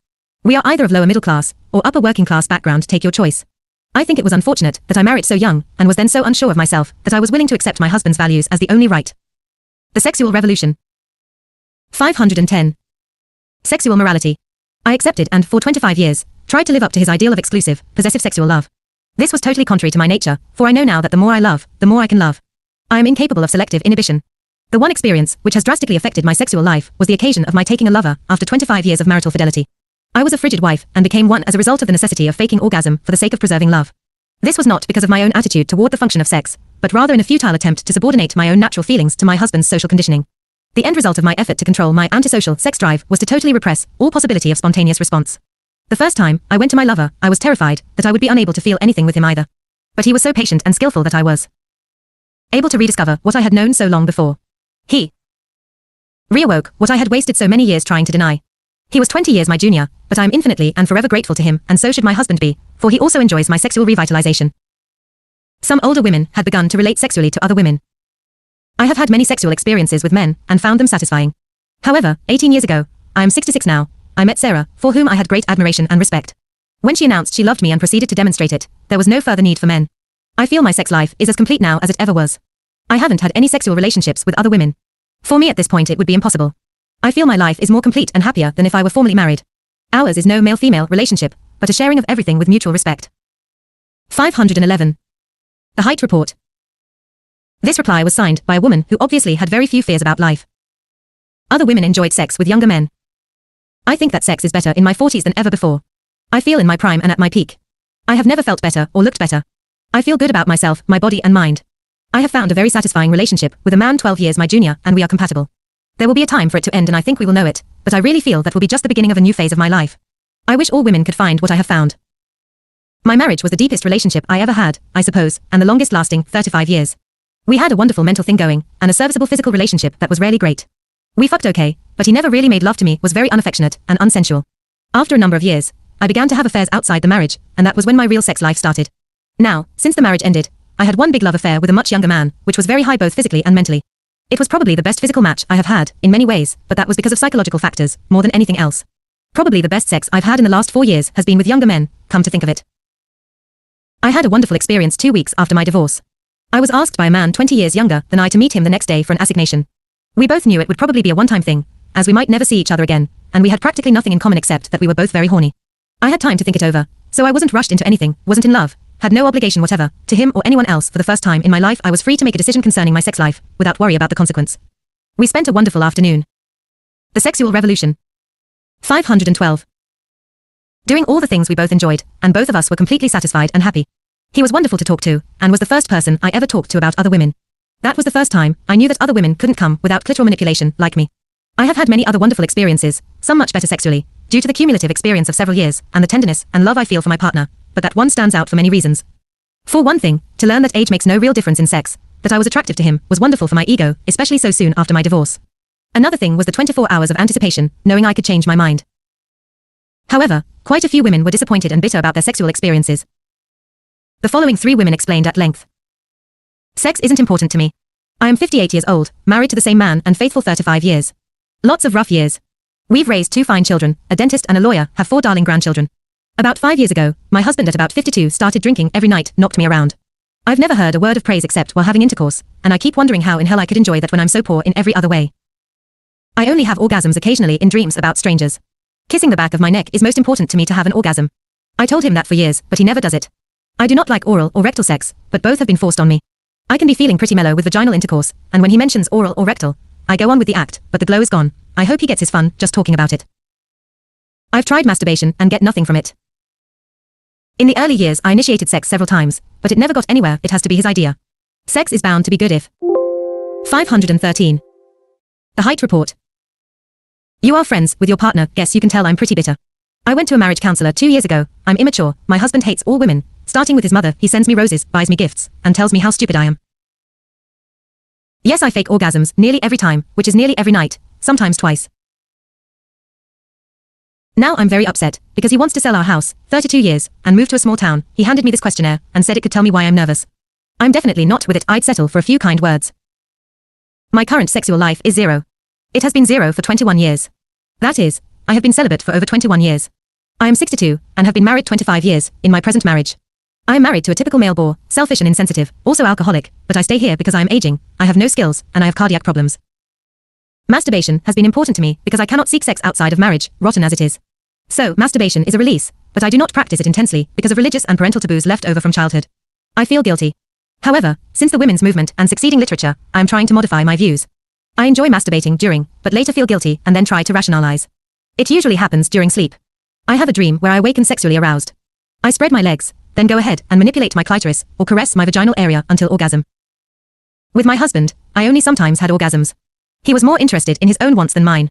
We are either of lower middle class, or upper working class background, take your choice. I think it was unfortunate that I married so young, and was then so unsure of myself, that I was willing to accept my husband's values as the only right. The sexual revolution. 510. Sexual morality. I accepted and, for 25 years, tried to live up to his ideal of exclusive, possessive sexual love. This was totally contrary to my nature, for I know now that the more I love, the more I can love. I am incapable of selective inhibition. The one experience which has drastically affected my sexual life was the occasion of my taking a lover after 25 years of marital fidelity. I was a frigid wife and became one as a result of the necessity of faking orgasm for the sake of preserving love. This was not because of my own attitude toward the function of sex, but rather in a futile attempt to subordinate my own natural feelings to my husband's social conditioning. The end result of my effort to control my antisocial sex drive was to totally repress all possibility of spontaneous response. The first time I went to my lover, I was terrified that I would be unable to feel anything with him either. But he was so patient and skillful that I was able to rediscover what I had known so long before. He reawoke what I had wasted so many years trying to deny. He was 20 years my junior, but I am infinitely and forever grateful to him, and so should my husband be, for he also enjoys my sexual revitalization. Some older women had begun to relate sexually to other women. I have had many sexual experiences with men, and found them satisfying. However, 18 years ago, I am 66 now, I met Sarah, for whom I had great admiration and respect. When she announced she loved me and proceeded to demonstrate it, there was no further need for men. I feel my sex life is as complete now as it ever was. I haven't had any sexual relationships with other women. For me at this point it would be impossible. I feel my life is more complete and happier than if I were formerly married. Ours is no male-female relationship, but a sharing of everything with mutual respect. 511. The Hite Report. This reply was signed by a woman who obviously had very few fears about life. Other women enjoyed sex with younger men. I think that sex is better in my 40s than ever before. I feel in my prime and at my peak. I have never felt better or looked better. I feel good about myself, my body and mind. I have found a very satisfying relationship with a man 12 years my junior and we are compatible. There will be a time for it to end and I think we will know it, but I really feel that will be just the beginning of a new phase of my life. I wish all women could find what I have found. My marriage was the deepest relationship I ever had, I suppose, and the longest lasting, 35 years. We had a wonderful mental thing going, and a serviceable physical relationship that was rarely great. We fucked okay, but he never really made love to me, was very unaffectionate and unsensual. After a number of years, I began to have affairs outside the marriage, and that was when my real sex life started. Now, since the marriage ended, I had one big love affair with a much younger man, which was very high both physically and mentally. It was probably the best physical match I have had, in many ways, but that was because of psychological factors, more than anything else. Probably the best sex I've had in the last 4 years has been with younger men, come to think of it. I had a wonderful experience 2 weeks after my divorce. I was asked by a man 20 years younger than I to meet him the next day for an assignation. We both knew it would probably be a one-time thing, as we might never see each other again, and we had practically nothing in common except that we were both very horny. I had time to think it over, so I wasn't rushed into anything, wasn't in love, had no obligation whatever, to him or anyone else. For the first time in my life I was free to make a decision concerning my sex life, without worry about the consequence. We spent a wonderful afternoon. The Sexual Revolution. 512. Doing all the things we both enjoyed, and both of us were completely satisfied and happy. He was wonderful to talk to, and was the first person I ever talked to about other women. That was the first time I knew that other women couldn't come without clitoral manipulation like me. I have had many other wonderful experiences, some much better sexually, due to the cumulative experience of several years, and the tenderness and love I feel for my partner, but that one stands out for many reasons. For one thing, to learn that age makes no real difference in sex, that I was attractive to him, was wonderful for my ego, especially so soon after my divorce. Another thing was the 24 hours of anticipation, knowing I could change my mind. However, quite a few women were disappointed and bitter about their sexual experiences. The following 3 women explained at length. Sex isn't important to me. I am 58 years old, married to the same man and faithful 35 years. Lots of rough years. We've raised 2 fine children, a dentist and a lawyer, have 4 darling grandchildren. About 5 years ago, my husband at about 52 started drinking every night, knocked me around. I've never heard a word of praise except while having intercourse, and I keep wondering how in hell I could enjoy that when I'm so poor in every other way. I only have orgasms occasionally in dreams about strangers. Kissing the back of my neck is most important to me to have an orgasm. I told him that for years, but he never does it. I do not like oral or rectal sex, but both have been forced on me. I can be feeling pretty mellow with vaginal intercourse, and when he mentions oral or rectal, I go on with the act, but the glow is gone. I hope he gets his fun just talking about it. I've tried masturbation and get nothing from it. In the early years I initiated sex several times, but it never got anywhere. It has to be his idea. Sex is bound to be good if. 513. The Hite Report. You are friends with your partner, guess you can tell I'm pretty bitter. I went to a marriage counselor 2 years ago. I'm immature, my husband hates all women, starting with his mother. He sends me roses, buys me gifts, and tells me how stupid I am. Yes, I fake orgasms nearly every time, which is nearly every night, sometimes twice. Now I'm very upset, because he wants to sell our house, 32 years, and move to a small town. He handed me this questionnaire, and said it could tell me why I'm nervous. I'm definitely not with it. I'd settle for a few kind words. My current sexual life is 0. It has been 0 for 21 years. That is, I have been celibate for over 21 years. I am 62, and have been married 25 years, in my present marriage. I am married to a typical male bore, selfish and insensitive, also alcoholic, but I stay here because I am aging, I have no skills, and I have cardiac problems. Masturbation has been important to me because I cannot seek sex outside of marriage, rotten as it is. So, masturbation is a release, but I do not practice it intensely because of religious and parental taboos left over from childhood. I feel guilty. However, since the women's movement and succeeding literature, I am trying to modify my views. I enjoy masturbating during, but later feel guilty and then try to rationalize. It usually happens during sleep. I have a dream where I awaken sexually aroused. I spread my legs, then go ahead and manipulate my clitoris or caress my vaginal area until orgasm. With my husband, I only sometimes had orgasms. He was more interested in his own wants than mine.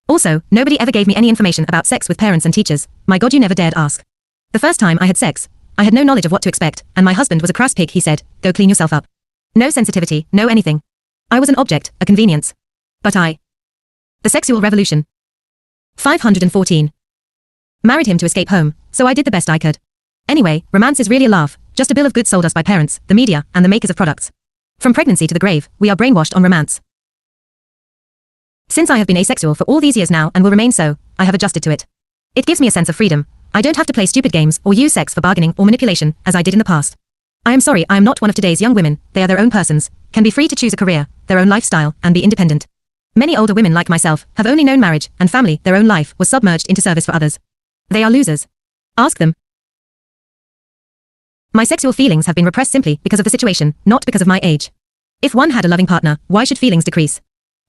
Also, nobody ever gave me any information about sex with parents and teachers. My God, you never dared ask. The first time I had sex, I had no knowledge of what to expect, and my husband was a crass pig. He said, "Go clean yourself up." No sensitivity, no anything. I was an object, a convenience. But The Sexual Revolution. 514. Married him to escape home, so I did the best I could. Anyway, romance is really a laugh, just a bill of goods sold us by parents, the media, and the makers of products. From pregnancy to the grave, we are brainwashed on romance. Since I have been asexual for all these years now and will remain so, I have adjusted to it. It gives me a sense of freedom. I don't have to play stupid games or use sex for bargaining or manipulation, as I did in the past. I am sorry, I am not one of today's young women. They are their own persons, can be free to choose a career, their own lifestyle, and be independent. Many older women like myself have only known marriage and family. Their own life was submerged into service for others. They are losers. Ask them. My sexual feelings have been repressed simply because of the situation, not because of my age. If one had a loving partner, why should feelings decrease?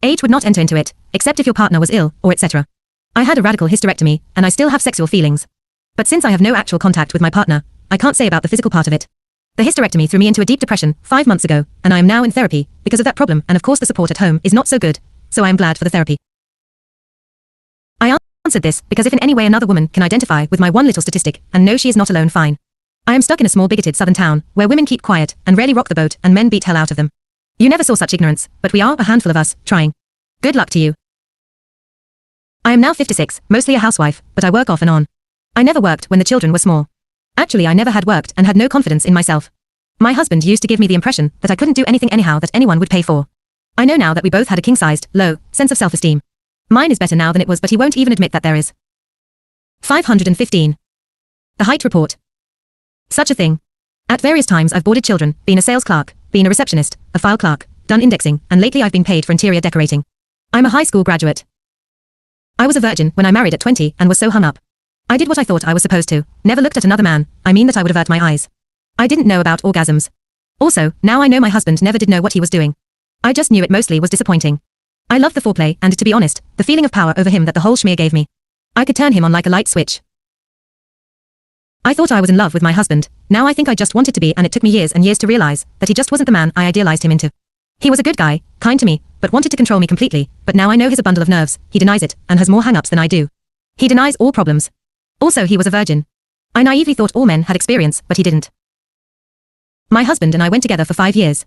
Age would not enter into it, except if your partner was ill, or etc. I had a radical hysterectomy, and I still have sexual feelings. But since I have no actual contact with my partner, I can't say about the physical part of it. The hysterectomy threw me into a deep depression 5 months ago, and I am now in therapy because of that problem, and of course the support at home is not so good, so I am glad for the therapy. I answered this because if in any way another woman can identify with my one little statistic and know she is not alone, fine. I am stuck in a small bigoted southern town where women keep quiet and rarely rock the boat and men beat hell out of them. You never saw such ignorance, but we are a handful of us trying. Good luck to you. I am now 56, mostly a housewife, but I work off and on. I never worked when the children were small. Actually, I never had worked and had no confidence in myself. My husband used to give me the impression that I couldn't do anything anyhow that anyone would pay for. I know now that we both had a king-sized, low, sense of self-esteem. Mine is better now than it was, but he won't even admit that there is. 515. The Hite report. Such a thing. At various times I've boarded children, been a sales clerk, been a receptionist, a file clerk, done indexing, and lately I've been paid for interior decorating. I'm a high school graduate. I was a virgin when I married at 20 and was so hung up. I did what I thought I was supposed to, never looked at another man, I mean that I would avert my eyes. I didn't know about orgasms. Also, now I know my husband never did know what he was doing. I just knew it mostly was disappointing. I loved the foreplay and, to be honest, the feeling of power over him that the whole schmear gave me. I could turn him on like a light switch. I thought I was in love with my husband, now I think I just wanted to be, and it took me years and years to realize that he just wasn't the man I idealized him into. He was a good guy, kind to me, but wanted to control me completely, but now I know he's a bundle of nerves, he denies it, and has more hang-ups than I do. He denies all problems. Also, he was a virgin. I naively thought all men had experience, but he didn't. My husband and I went together for 5 years.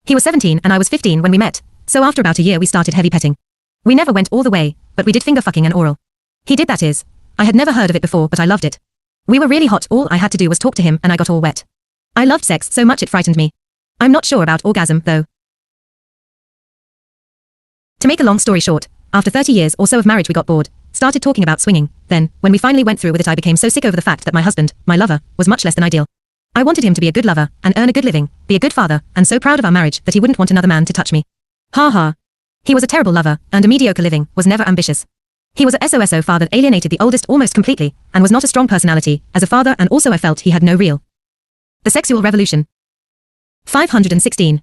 He was 17 and I was 15 when we met, so after about a year we started heavy petting. We never went all the way, but we did finger fucking and oral. He did, that is. I had never heard of it before, but I loved it. We were really hot, all I had to do was talk to him and I got all wet. I loved sex so much it frightened me. I'm not sure about orgasm, though. To make a long story short, after 30 years or so of marriage we got bored, started talking about swinging, then, when we finally went through with it I became so sick over the fact that my husband, my lover, was much less than ideal. I wanted him to be a good lover, and earn a good living, be a good father, and so proud of our marriage that he wouldn't want another man to touch me. Ha ha. He was a terrible lover, earned a mediocre living, was never ambitious. He was a SOSO father that alienated the oldest almost completely, and was not a strong personality as a father, and also I felt he had no real. The sexual revolution. 516.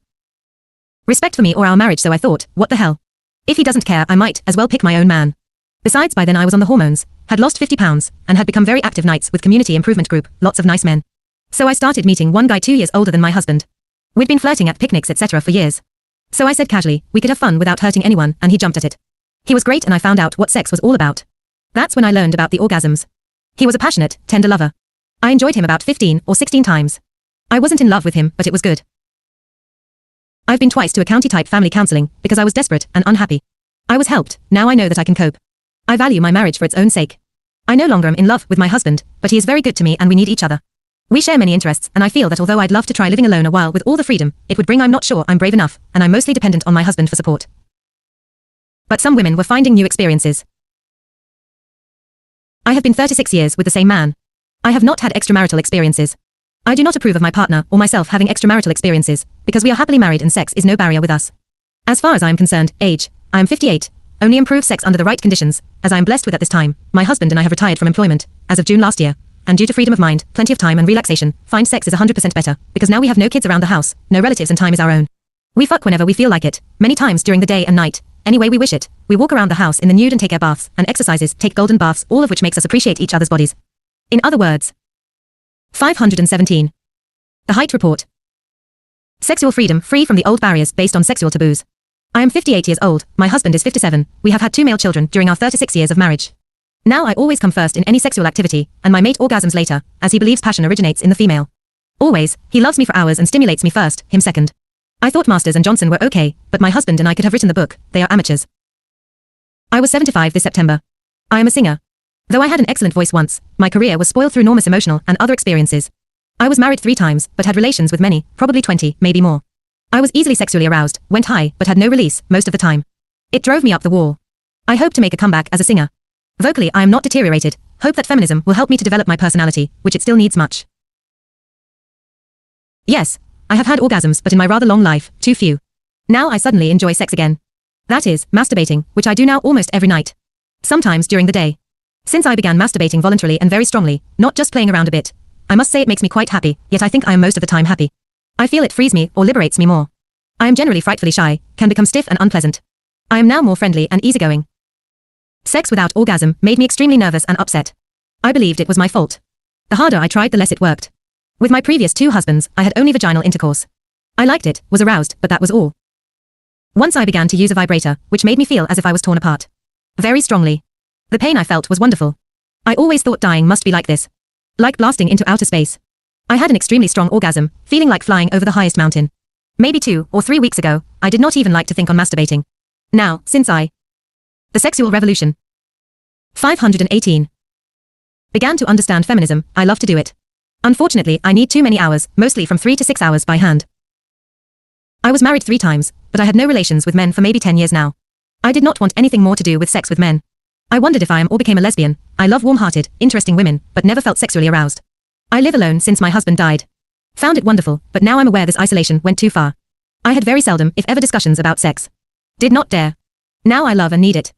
Respect for me or our marriage, so I thought, what the hell? If he doesn't care, I might as well pick my own man. Besides, by then I was on the hormones, had lost 50 pounds, and had become very active nights with community improvement group, lots of nice men. So I started meeting one guy 2 years older than my husband. We'd been flirting at picnics etc. for years. So I said casually, we could have fun without hurting anyone, and he jumped at it. He was great and I found out what sex was all about. That's when I learned about the orgasms. He was a passionate, tender lover. I enjoyed him about 15 or 16 times. I wasn't in love with him, but it was good. I've been twice to a county-type family counseling because I was desperate and unhappy. I was helped, now I know that I can cope. I value my marriage for its own sake. I no longer am in love with my husband, but he is very good to me and we need each other. We share many interests, and I feel that although I'd love to try living alone a while with all the freedom it would bring, I'm not sure I'm brave enough, and I'm mostly dependent on my husband for support. But some women were finding new experiences. I have been 36 years with the same man. I have not had extramarital experiences. I do not approve of my partner or myself having extramarital experiences, because we are happily married and sex is no barrier with us. As far as I am concerned, age, I am 58, only improve sex under the right conditions, as I am blessed with at this time. My husband and I have retired from employment, as of June last year, and due to freedom of mind, plenty of time and relaxation, find sex is 100% better, because now we have no kids around the house, no relatives and time is our own. We fuck whenever we feel like it, many times during the day and night, any way we wish it. We walk around the house in the nude and take air baths, and exercises, take golden baths, all of which makes us appreciate each other's bodies. In other words. 517. The Hite report. Sexual freedom, free from the old barriers based on sexual taboos. I am 58 years old, my husband is 57, we have had 2 male children during our 36 years of marriage. Now I always come first in any sexual activity, and my mate orgasms later, as he believes passion originates in the female. Always, he loves me for hours and stimulates me first, him second. I thought Masters and Johnson were okay, but my husband and I could have written the book, they are amateurs. I was 75 this September. I am a singer. Though I had an excellent voice once, my career was spoiled through enormous emotional and other experiences. I was married 3 times, but had relations with many, probably 20, maybe more. I was easily sexually aroused, went high, but had no release, most of the time. It drove me up the wall. I hope to make a comeback as a singer. Vocally I am not deteriorated, hope that feminism will help me to develop my personality, which it still needs much. Yes, I have had orgasms, but in my rather long life, too few. Now I suddenly enjoy sex again. That is, masturbating, which I do now almost every night. Sometimes during the day. Since I began masturbating voluntarily and very strongly, not just playing around a bit, I must say it makes me quite happy, yet I think I am most of the time happy. I feel it frees me or liberates me more. I am generally frightfully shy, can become stiff and unpleasant. I am now more friendly and easygoing. Sex without orgasm made me extremely nervous and upset. I believed it was my fault. The harder I tried, the less it worked. With my previous 2 husbands, I had only vaginal intercourse. I liked it, was aroused, but that was all. Once I began to use a vibrator, which made me feel as if I was torn apart. Very strongly. The pain I felt was wonderful. I always thought dying must be like this. Like blasting into outer space. I had an extremely strong orgasm, feeling like flying over the highest mountain. Maybe 2 or 3 weeks ago, I did not even like to think on masturbating. Now, since the sexual revolution 518 began to understand feminism, I love to do it. Unfortunately, I need too many hours, mostly from 3 to 6 hours by hand. I was married 3 times, but I had no relations with men for maybe 10 years now. I did not want anything more to do with sex with men. I wondered if I am or became a lesbian. I love warm-hearted, interesting women, but never felt sexually aroused. I live alone since my husband died. Found it wonderful, but now I'm aware this isolation went too far. I had very seldom, if ever, discussions about sex. Did not dare. Now I love and need it.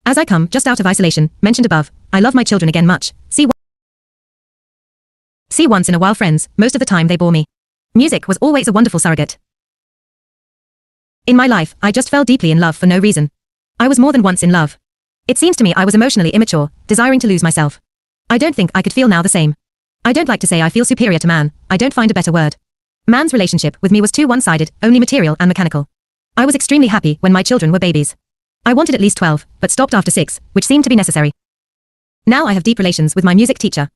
As I come just out of isolation, mentioned above, I love my children again much. See once in a while friends, most of the time they bore me. Music was always a wonderful surrogate. In my life, I just fell deeply in love for no reason. I was more than once in love. It seems to me I was emotionally immature, desiring to lose myself. I don't think I could feel now the same. I don't like to say I feel superior to man, I don't find a better word. Man's relationship with me was too one-sided, only material and mechanical. I was extremely happy when my children were babies. I wanted at least 12, but stopped after 6, which seemed to be necessary. Now I have deep relations with my music teacher.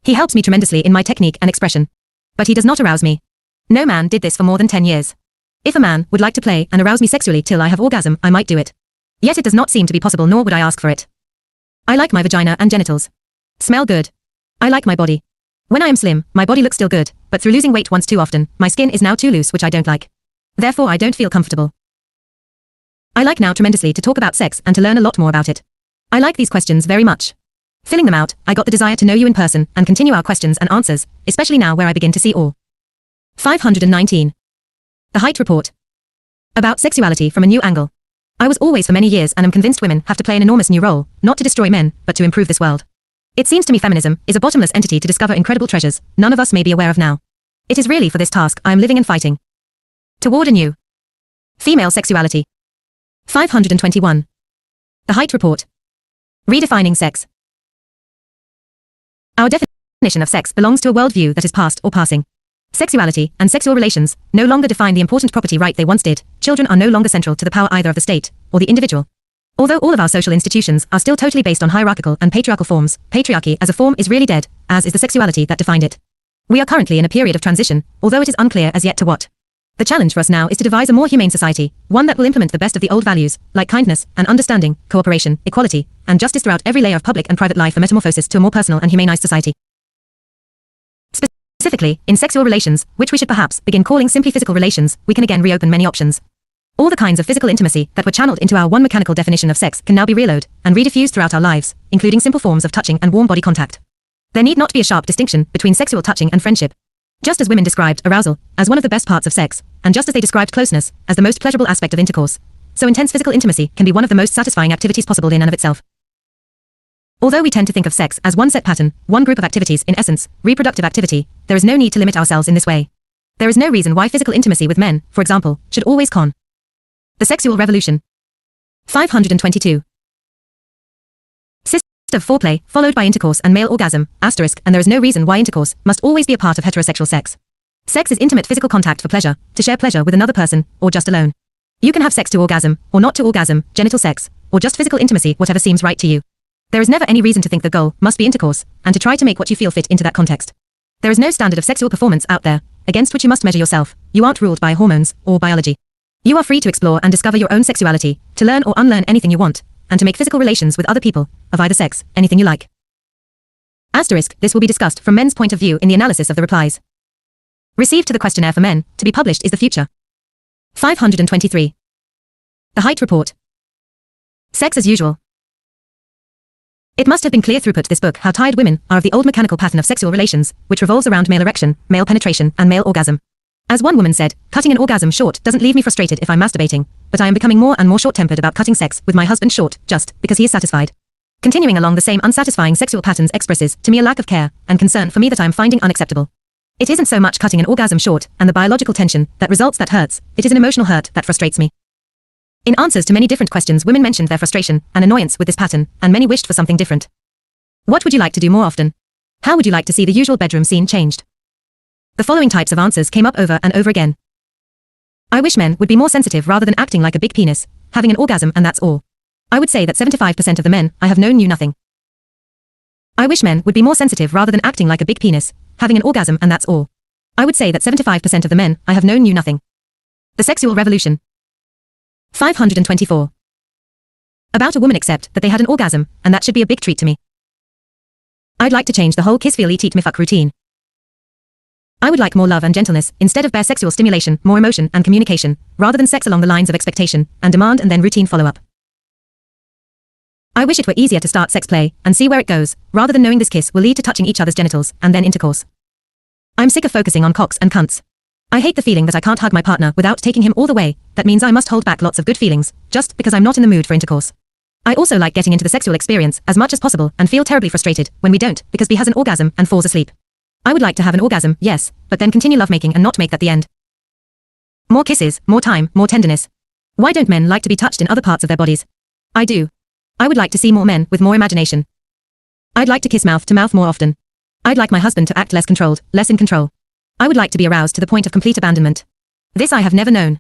He helps me tremendously in my technique and expression. But he does not arouse me. No man did this for more than 10 years. If a man would like to play and arouse me sexually till I have orgasm, I might do it. Yet it does not seem to be possible, nor would I ask for it. I like my vagina and genitals. Smell good. I like my body. When I am slim, my body looks still good, but through losing weight once too often, my skin is now too loose, which I don't like. Therefore I don't feel comfortable. I like now tremendously to talk about sex and to learn a lot more about it. I like these questions very much. Filling them out, I got the desire to know you in person and continue our questions and answers, especially now where I begin to see all. 519. The Hite Report. About sexuality from a new angle. I was always for many years and am convinced women have to play an enormous new role, not to destroy men, but to improve this world. It seems to me feminism is a bottomless entity to discover incredible treasures none of us may be aware of now. It is really for this task I am living and fighting. Toward a new female sexuality. 521. The Hite Report. Redefining sex. Our definition of sex belongs to a worldview that is past or passing. Sexuality and sexual relations no longer define the important property right they once did. Children are no longer central to the power either of the state or the individual. Although all of our social institutions are still totally based on hierarchical and patriarchal forms, patriarchy as a form is really dead, as is the sexuality that defined it. We are currently in a period of transition, although it is unclear as yet to what. The challenge for us now is to devise a more humane society, one that will implement the best of the old values, like kindness and understanding, cooperation, equality, and justice throughout every layer of public and private life for metamorphosis to a more personal and humanized society. Specifically, in sexual relations, which we should perhaps begin calling simply physical relations, we can again reopen many options. All the kinds of physical intimacy that were channeled into our one mechanical definition of sex can now be reloaded and rediffused throughout our lives, including simple forms of touching and warm body contact. There need not be a sharp distinction between sexual touching and friendship. Just as women described arousal as one of the best parts of sex, and just as they described closeness as the most pleasurable aspect of intercourse, so intense physical intimacy can be one of the most satisfying activities possible in and of itself. Although we tend to think of sex as one set pattern, one group of activities, in essence, reproductive activity, there is no need to limit ourselves in this way. There is no reason why physical intimacy with men, for example, should always con. The Sexual Revolution. 522. System of foreplay, followed by intercourse and male orgasm, asterisk, and there is no reason why intercourse must always be a part of heterosexual sex. Sex is intimate physical contact for pleasure, to share pleasure with another person, or just alone. You can have sex to orgasm, or not to orgasm, genital sex, or just physical intimacy, whatever seems right to you. There is never any reason to think the goal must be intercourse, and to try to make what you feel fit into that context. There is no standard of sexual performance out there, against which you must measure yourself. You aren't ruled by hormones, or biology. You are free to explore and discover your own sexuality, to learn or unlearn anything you want, and to make physical relations with other people, of either sex, anything you like. Asterisk, this will be discussed from men's point of view in the analysis of the replies received to the questionnaire for men, to be published is the future. 523. The Hite Report. Sex as usual. It must have been clear throughout this book how tired women are of the old mechanical pattern of sexual relations, which revolves around male erection, male penetration, and male orgasm. As one woman said, cutting an orgasm short doesn't leave me frustrated if I'm masturbating, but I am becoming more and more short-tempered about cutting sex with my husband short, just because he is satisfied. Continuing along the same unsatisfying sexual patterns expresses to me a lack of care and concern for me that I am finding unacceptable. It isn't so much cutting an orgasm short and the biological tension that results that hurts, it is an emotional hurt that frustrates me. In answers to many different questions, women mentioned their frustration and annoyance with this pattern, and many wished for something different. What would you like to do more often? How would you like to see the usual bedroom scene changed? The following types of answers came up over and over again. I wish men would be more sensitive rather than acting like a big penis, having an orgasm and that's all. I would say that 75% of the men I have known knew nothing. I wish men would be more sensitive rather than acting like a big penis, having an orgasm and that's all. I would say that 75% of the men I have known knew nothing. The sexual revolution. 524. About a woman accept that they had an orgasm, and that should be a big treat to me. I'd like to change the whole kiss feel eat eat me fuck routine. I would like more love and gentleness, instead of bare sexual stimulation, more emotion and communication, rather than sex along the lines of expectation and demand and then routine follow-up. I wish it were easier to start sex play and see where it goes, rather than knowing this kiss will lead to touching each other's genitals and then intercourse. I'm sick of focusing on cocks and cunts. I hate the feeling that I can't hug my partner without taking him all the way. That means I must hold back lots of good feelings, just because I'm not in the mood for intercourse. I also like getting into the sexual experience as much as possible and feel terribly frustrated when we don't, because B has an orgasm and falls asleep. I would like to have an orgasm, yes, but then continue lovemaking and not make that the end. More kisses, more time, more tenderness. Why don't men like to be touched in other parts of their bodies? I do. I would like to see more men with more imagination. I'd like to kiss mouth to mouth more often. I'd like my husband to act less controlled, less in control. I would like to be aroused to the point of complete abandonment. This I have never known.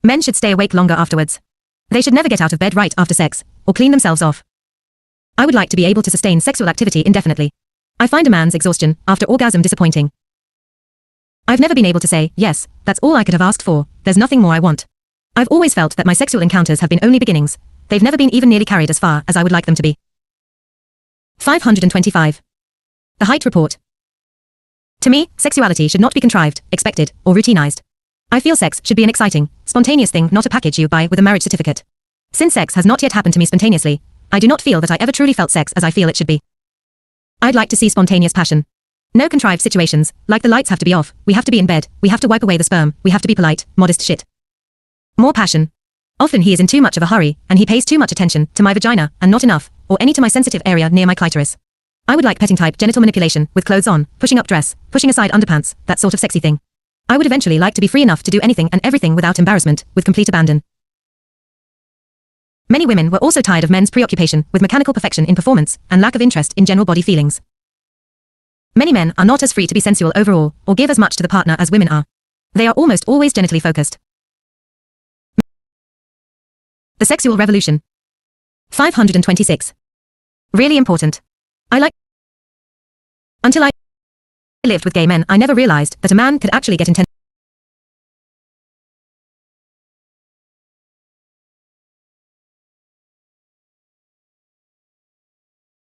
Men should stay awake longer afterwards. They should never get out of bed right after sex, or clean themselves off. I would like to be able to sustain sexual activity indefinitely. I find a man's exhaustion after orgasm disappointing. I've never been able to say, yes, that's all I could have asked for, there's nothing more I want. I've always felt that my sexual encounters have been only beginnings, they've never been even nearly carried as far as I would like them to be. 525. The Hite Report. To me, sexuality should not be contrived, expected, or routinized. I feel sex should be an exciting, spontaneous thing, not a package you buy with a marriage certificate. Since sex has not yet happened to me spontaneously, I do not feel that I ever truly felt sex as I feel it should be. I'd like to see spontaneous passion. No contrived situations, like the lights have to be off, we have to be in bed, we have to wipe away the sperm, we have to be polite, modest shit. More passion. Often he is in too much of a hurry, and he pays too much attention to my vagina, and not enough, or any to my sensitive area near my clitoris. I would like petting type genital manipulation, with clothes on, pushing up dress, pushing aside underpants, that sort of sexy thing. I would eventually like to be free enough to do anything and everything without embarrassment, with complete abandon. Many women were also tired of men's preoccupation with mechanical perfection in performance and lack of interest in general body feelings. Many men are not as free to be sensual overall, or give as much to the partner as women are. They are almost always genitally focused. The sexual revolution. 526. Really important. Until I lived with gay men, I never realized that a man could actually get intense.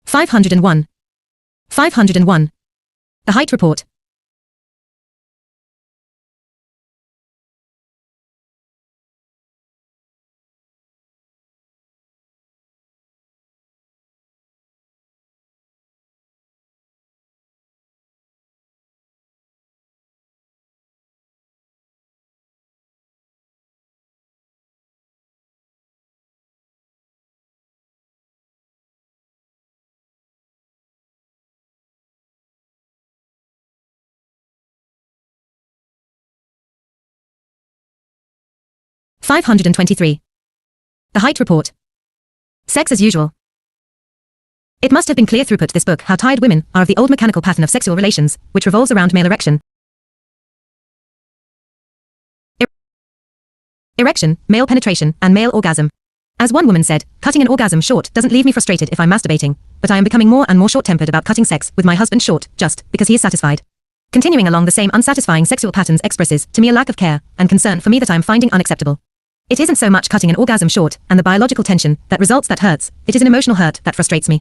501. 501. The Hite Report. $523. The Hite Report. Sex as usual. It must have been clear throughout this book how tired women are of the old mechanical pattern of sexual relations, which revolves around male erection, male penetration, and male orgasm. As one woman said, cutting an orgasm short doesn't leave me frustrated if I'm masturbating, but I am becoming more and more short-tempered about cutting sex with my husband short, just because he is satisfied. Continuing along the same unsatisfying sexual patterns expresses to me a lack of care and concern for me that I am finding unacceptable. It isn't so much cutting an orgasm short and the biological tension that results that hurts, it is an emotional hurt that frustrates me.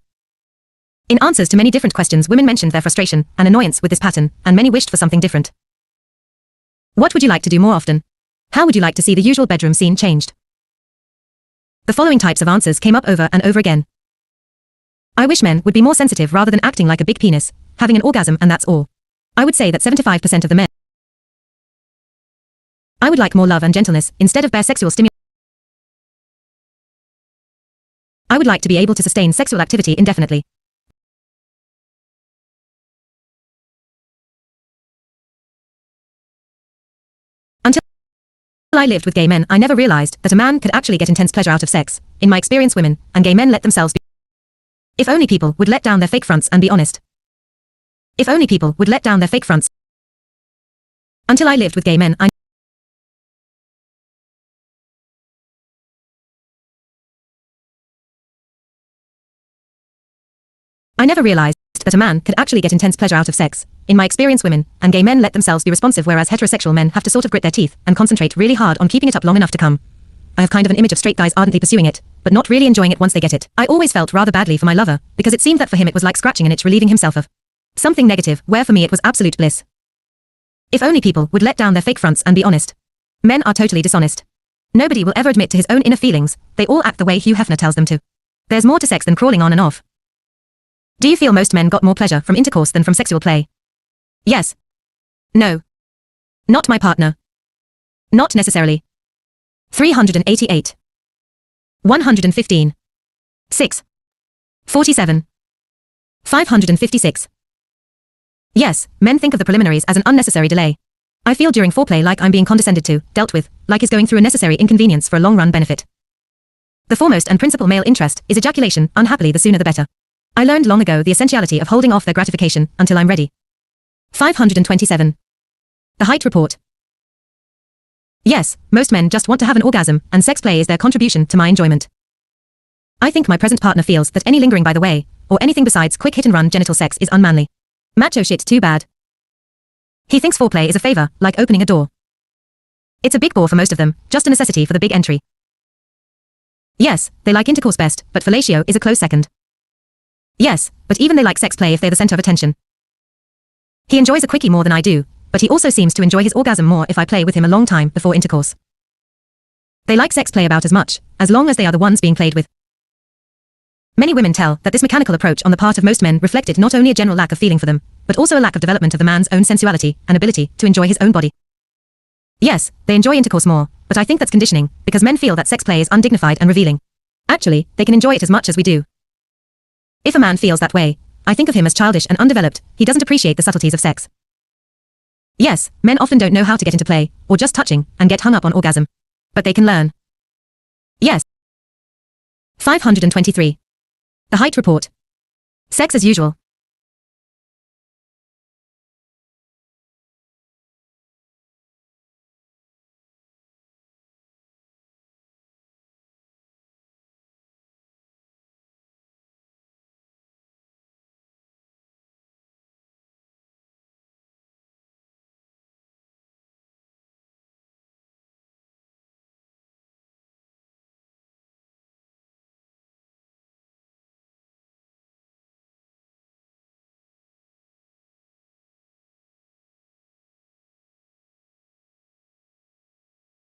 In answers to many different questions, women mentioned their frustration and annoyance with this pattern, and many wished for something different. What would you like to do more often? How would you like to see the usual bedroom scene changed? The following types of answers came up over and over again. I wish men would be more sensitive rather than acting like a big penis, having an orgasm and that's all. I would say that 75% of the men. I would like more love and gentleness instead of bare sexual stimulation. I would like to be able to sustain sexual activity indefinitely. Until I lived with gay men, I never realized that a man could actually get intense pleasure out of sex. In my experience, women and gay men let themselves be. If only people would let down their fake fronts and be honest. If only people would let down their fake fronts. Until I lived with gay men, I never realized that a man could actually get intense pleasure out of sex. In my experience, women and gay men let themselves be responsive, whereas heterosexual men have to sort of grit their teeth and concentrate really hard on keeping it up long enough to come. I have kind of an image of straight guys ardently pursuing it, but not really enjoying it once they get it. I always felt rather badly for my lover, because it seemed that for him it was like scratching an itch, relieving himself of something negative, where for me it was absolute bliss. If only people would let down their fake fronts and be honest. Men are totally dishonest. Nobody will ever admit to his own inner feelings. They all act the way Hugh Hefner tells them to. There's more to sex than crawling on and off. Do you feel most men got more pleasure from intercourse than from sexual play? Yes. No. Not my partner. Not necessarily. 388. 115. 6. 47. 556. Yes, men think of the preliminaries as an unnecessary delay. I feel during foreplay like I'm being condescended to, dealt with, like is going through a necessary inconvenience for a long-run benefit. The foremost and principal male interest is ejaculation, unhappily the sooner the better. I learned long ago the essentiality of holding off their gratification until I'm ready. 527. The Hite report. Yes, most men just want to have an orgasm, and sex play is their contribution to my enjoyment. I think my present partner feels that any lingering by the way, or anything besides quick hit-and-run genital sex is unmanly. Macho shit too bad. He thinks foreplay is a favor, like opening a door. It's a big bore for most of them, just a necessity for the big entry. Yes, they like intercourse best, but fellatio is a close second. Yes, but even they like sex play if they're the center of attention. He enjoys a quickie more than I do, but he also seems to enjoy his orgasm more if I play with him a long time before intercourse. They like sex play about as much, as long as they are the ones being played with. Many women tell that this mechanical approach on the part of most men reflected not only a general lack of feeling for them, but also a lack of development of the man's own sensuality and ability to enjoy his own body. Yes, they enjoy intercourse more, but I think that's conditioning, because men feel that sex play is undignified and revealing. Actually, they can enjoy it as much as we do. If a man feels that way, I think of him as childish and undeveloped. He doesn't appreciate the subtleties of sex. Yes, men often don't know how to get into play, or just touching, and get hung up on orgasm. But they can learn. Yes. 523. The Hite report. Sex as usual.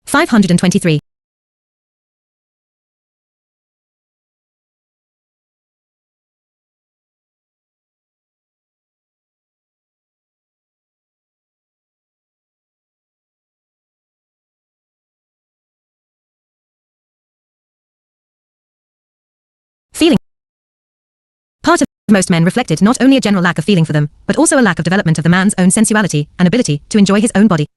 $523. Feeling. Part of most men reflected not only a general lack of feeling for them, but also a lack of development of the man's own sensuality and ability to enjoy his own body.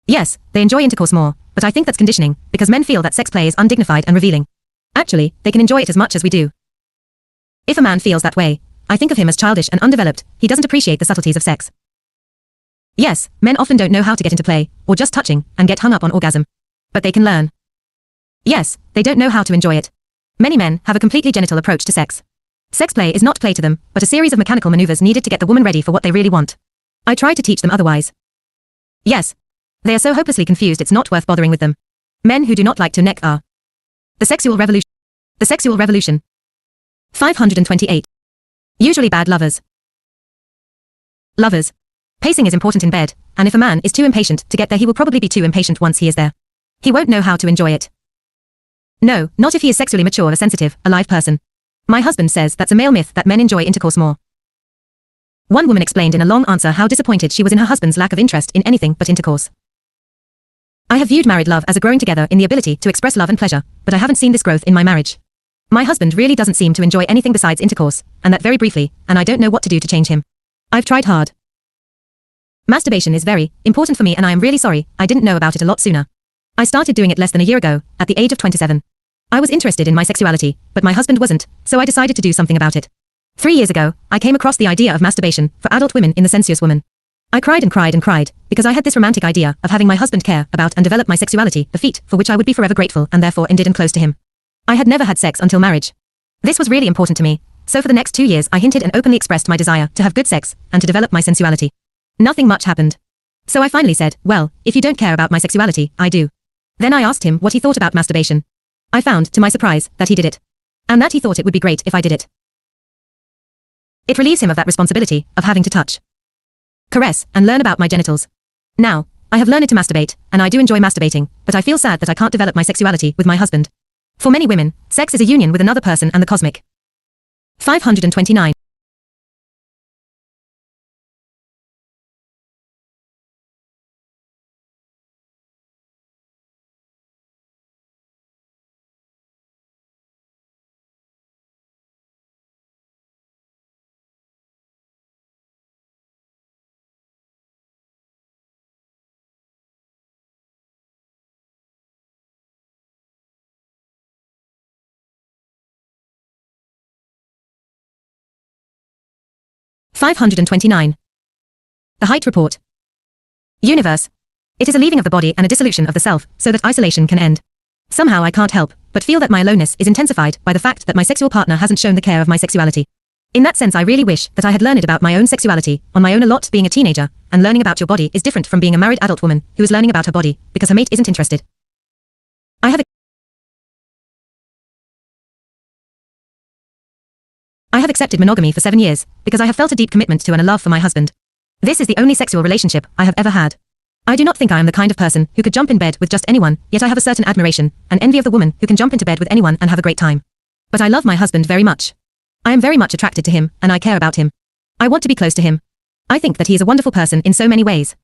Yes, they enjoy intercourse more, but I think that's conditioning, because men feel that sex play is undignified and revealing. Actually, they can enjoy it as much as we do. If a man feels that way, I think of him as childish and undeveloped. He doesn't appreciate the subtleties of sex. Yes, men often don't know how to get into play, or just touching, and get hung up on orgasm. But they can learn. Yes, they don't know how to enjoy it. Many men have a completely genital approach to sex. Sex play is not play to them, but a series of mechanical maneuvers needed to get the woman ready for what they really want. I try to teach them otherwise. Yes. They are so hopelessly confused it's not worth bothering with them. Men who do not like to neck are. The sexual revolution. The sexual revolution. 528. Usually bad lovers. Lovers. Pacing is important in bed, and if a man is too impatient to get there, he will probably be too impatient once he is there. He won't know how to enjoy it. No, not if he is sexually mature or sensitive, a live person. My husband says that's a male myth that men enjoy intercourse more. One woman explained in a long answer how disappointed she was in her husband's lack of interest in anything but intercourse. I have viewed married love as a growing together in the ability to express love and pleasure, but I haven't seen this growth in my marriage. My husband really doesn't seem to enjoy anything besides intercourse, and that very briefly, and I don't know what to do to change him. I've tried hard. Masturbation is very important for me, and I am really sorry I didn't know about it a lot sooner. I started doing it less than a year ago, at the age of 27. I was interested in my sexuality, but my husband wasn't, so I decided to do something about it. 3 years ago, I came across the idea of masturbation for adult women in The Sensuous Woman. I cried and cried and cried, because I had this romantic idea of having my husband care about and develop my sexuality, a feat for which I would be forever grateful and therefore indebted and close to him. I had never had sex until marriage. This was really important to me, so for the next 2 years I hinted and openly expressed my desire to have good sex and to develop my sensuality. Nothing much happened. So I finally said, well, if you don't care about my sexuality, I do. Then I asked him what he thought about masturbation. I found, to my surprise, that he did it. And that he thought it would be great if I did it. It relieves him of that responsibility of having to touch, caress, and learn about my genitals. Now, I have learned to masturbate, and I do enjoy masturbating, but I feel sad that I can't develop my sexuality with my husband. For many women, sex is a union with another person and the cosmic. 529. (529) The Hite Report. Universe. It is a leaving of the body and a dissolution of the self, so that isolation can end. Somehow I can't help but feel that my aloneness is intensified by the fact that my sexual partner hasn't shown the care of my sexuality. In that sense, I really wish that I had learned about my own sexuality on my own a lot. Being a teenager and learning about your body is different from being a married adult woman who is learning about her body because her mate isn't interested. I have accepted monogamy for 7 years because I have felt a deep commitment to and a love for my husband. This is the only sexual relationship I have ever had. I do not think I am the kind of person who could jump in bed with just anyone, yet I have a certain admiration and envy of the woman who can jump into bed with anyone and have a great time. But I love my husband very much. I am very much attracted to him, and I care about him. I want to be close to him. I think that he is a wonderful person in so many ways.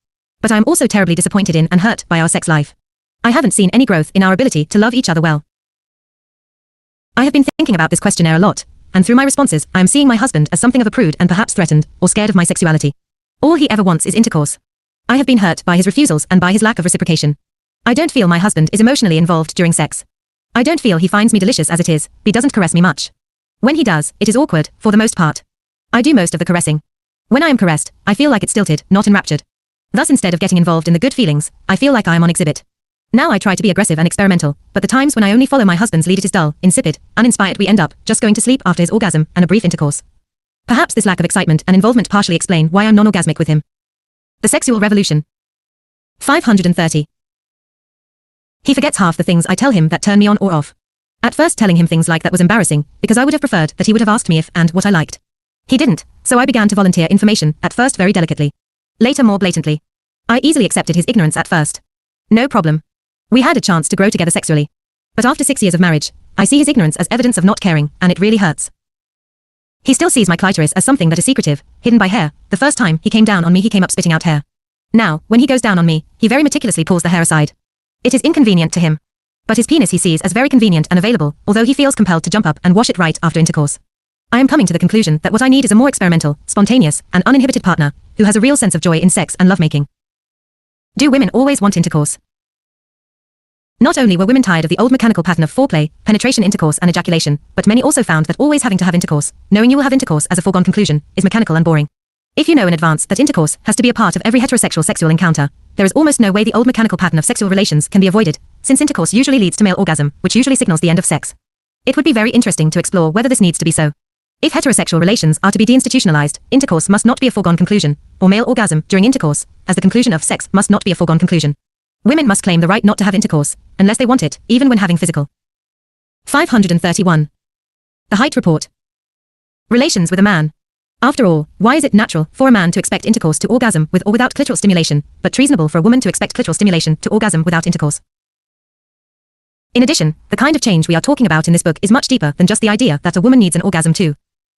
But I am also terribly disappointed in and hurt by our sex life. I haven't seen any growth in our ability to love each other well. I have been thinking about this questionnaire a lot, and through my responses, I am seeing my husband as something of a prude and perhaps threatened or scared of my sexuality. All he ever wants is intercourse. I have been hurt by his refusals and by his lack of reciprocation. I don't feel my husband is emotionally involved during sex. I don't feel he finds me delicious as it is, he doesn't caress me much. When he does, it is awkward, for the most part. I do most of the caressing. When I am caressed, I feel like it's stilted, not enraptured. Thus, instead of getting involved in the good feelings, I feel like I am on exhibit. Now I try to be aggressive and experimental, but the times when I only follow my husband's lead, it is dull, insipid, uninspired. We end up just going to sleep after his orgasm and a brief intercourse. Perhaps this lack of excitement and involvement partially explain why I'm non-orgasmic with him. The Sexual Revolution. 530. He forgets half the things I tell him that turn me on or off. At first, telling him things like that was embarrassing, because I would have preferred that he would have asked me if and what I liked. He didn't, so I began to volunteer information, at first very delicately. Later more blatantly. I easily accepted his ignorance at first. No problem. We had a chance to grow together sexually. But after 6 years of marriage, I see his ignorance as evidence of not caring, and it really hurts. He still sees my clitoris as something that is secretive, hidden by hair. The first time he came down on me, he came up spitting out hair. Now, when he goes down on me, he very meticulously pulls the hair aside. It is inconvenient to him. But his penis he sees as very convenient and available, although he feels compelled to jump up and wash it right after intercourse. I am coming to the conclusion that what I need is a more experimental, spontaneous, and uninhibited partner, who has a real sense of joy in sex and lovemaking. Do women always want intercourse? Not only were women tired of the old mechanical pattern of foreplay, penetration, intercourse, and ejaculation, but many also found that always having to have intercourse, knowing you will have intercourse as a foregone conclusion, is mechanical and boring. If you know in advance that intercourse has to be a part of every heterosexual sexual encounter, there is almost no way the old mechanical pattern of sexual relations can be avoided, since intercourse usually leads to male orgasm, which usually signals the end of sex. It would be very interesting to explore whether this needs to be so. If heterosexual relations are to be deinstitutionalized, intercourse must not be a foregone conclusion, or male orgasm during intercourse, as the conclusion of sex must not be a foregone conclusion. Women must claim the right not to have intercourse, unless they want it, even when having physical. 531. The Hite Report. Relations with a man. After all, why is it natural for a man to expect intercourse to orgasm with or without clitoral stimulation, but treasonable for a woman to expect clitoral stimulation to orgasm without intercourse? In addition, the kind of change we are talking about in this book is much deeper than just the idea that a woman needs an orgasm too.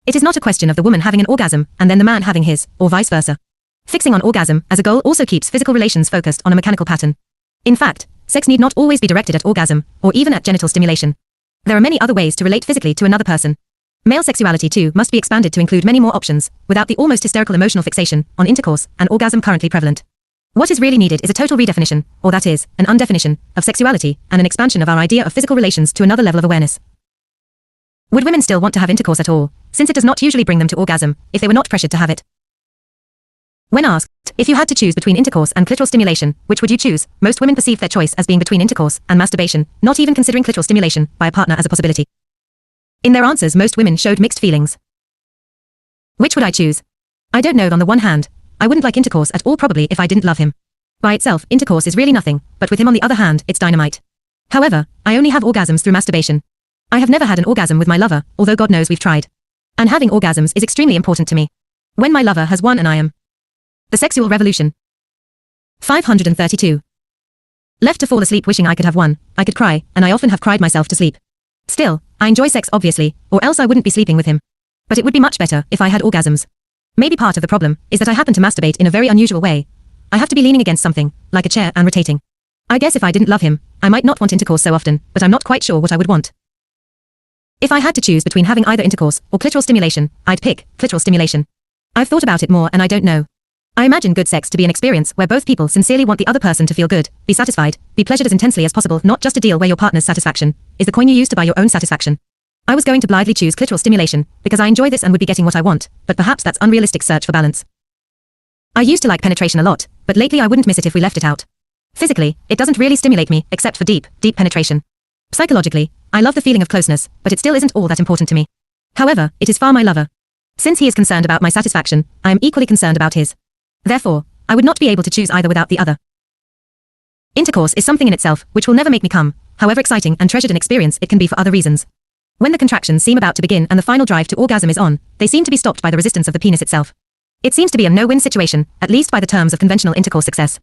It is not a question of the woman having an orgasm and then the man having his, or vice versa. Fixing on orgasm as a goal also keeps physical relations focused on a mechanical pattern. In fact, sex need not always be directed at orgasm, or even at genital stimulation. There are many other ways to relate physically to another person. Male sexuality too must be expanded to include many more options, without the almost hysterical emotional fixation on intercourse and orgasm currently prevalent. What is really needed is a total redefinition, or that is, an undefinition, of sexuality, and an expansion of our idea of physical relations to another level of awareness. Would women still want to have intercourse at all, since it does not usually bring them to orgasm, if they were not pressured to have it? When asked, if you had to choose between intercourse and clitoral stimulation, which would you choose, most women perceive their choice as being between intercourse and masturbation, not even considering clitoral stimulation by a partner as a possibility. In their answers, most women showed mixed feelings. Which would I choose? I don't know. On the one hand, I wouldn't like intercourse at all probably if I didn't love him. By itself, intercourse is really nothing, but with him on the other hand, it's dynamite. However, I only have orgasms through masturbation. I have never had an orgasm with my lover, although God knows we've tried. And having orgasms is extremely important to me. When my lover has one and I am. The sexual revolution. 532. Left to fall asleep wishing I could have one, I could cry, and I often have cried myself to sleep. Still, I enjoy sex obviously, or else I wouldn't be sleeping with him. But it would be much better if I had orgasms. Maybe part of the problem is that I happen to masturbate in a very unusual way. I have to be leaning against something, like a chair, and rotating. I guess if I didn't love him, I might not want intercourse so often, but I'm not quite sure what I would want. If I had to choose between having either intercourse or clitoral stimulation, I'd pick clitoral stimulation. I've thought about it more and I don't know. I imagine good sex to be an experience where both people sincerely want the other person to feel good, be satisfied, be pleasured as intensely as possible, not just a deal where your partner's satisfaction is the coin you use to buy your own satisfaction. I was going to blithely choose clitoral stimulation because I enjoy this and would be getting what I want, but perhaps that's unrealistic search for balance. I used to like penetration a lot, but lately I wouldn't miss it if we left it out. Physically, it doesn't really stimulate me, except for deep penetration. Psychologically, I love the feeling of closeness, but it still isn't all that important to me. However, it is far my lover. Since he is concerned about my satisfaction, I am equally concerned about his. Therefore, I would not be able to choose either without the other. Intercourse is something in itself which will never make me come, however exciting and treasured an experience it can be for other reasons. When the contractions seem about to begin and the final drive to orgasm is on, they seem to be stopped by the resistance of the penis itself. It seems to be a no-win situation, at least by the terms of conventional intercourse success.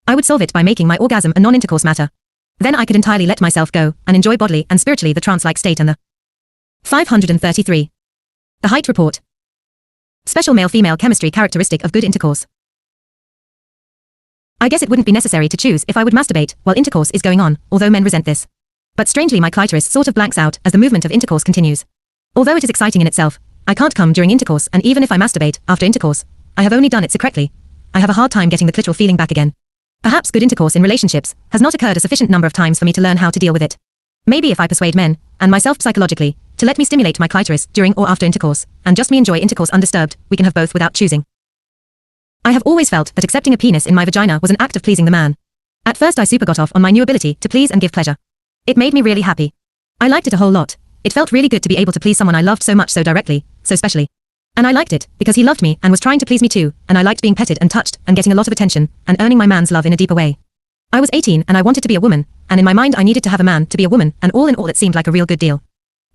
I would solve it by making my orgasm a non-intercourse matter. Then I could entirely let myself go and enjoy bodily and spiritually the trance-like state and the 533. The Hite report. Special male-female chemistry characteristic of good intercourse. I guess it wouldn't be necessary to choose if I would masturbate while intercourse is going on, although men resent this. But strangely my clitoris sort of blanks out as the movement of intercourse continues. Although it is exciting in itself, I can't come during intercourse, and even if I masturbate after intercourse, I have only done it secretly. I have a hard time getting the clitoral feeling back again. Perhaps good intercourse in relationships has not occurred a sufficient number of times for me to learn how to deal with it. Maybe if I persuade men, and myself psychologically, to let me stimulate my clitoris during or after intercourse, and just me enjoy intercourse undisturbed, we can have both without choosing. I have always felt that accepting a penis in my vagina was an act of pleasing the man. At first I super got off on my new ability to please and give pleasure. It made me really happy. I liked it a whole lot. It felt really good to be able to please someone I loved so much so directly, so specially. And I liked it, because he loved me and was trying to please me too, and I liked being petted and touched and getting a lot of attention, and earning my man's love in a deeper way. I was 18 and I wanted to be a woman, and in my mind I needed to have a man to be a woman, and all in all it seemed like a real good deal.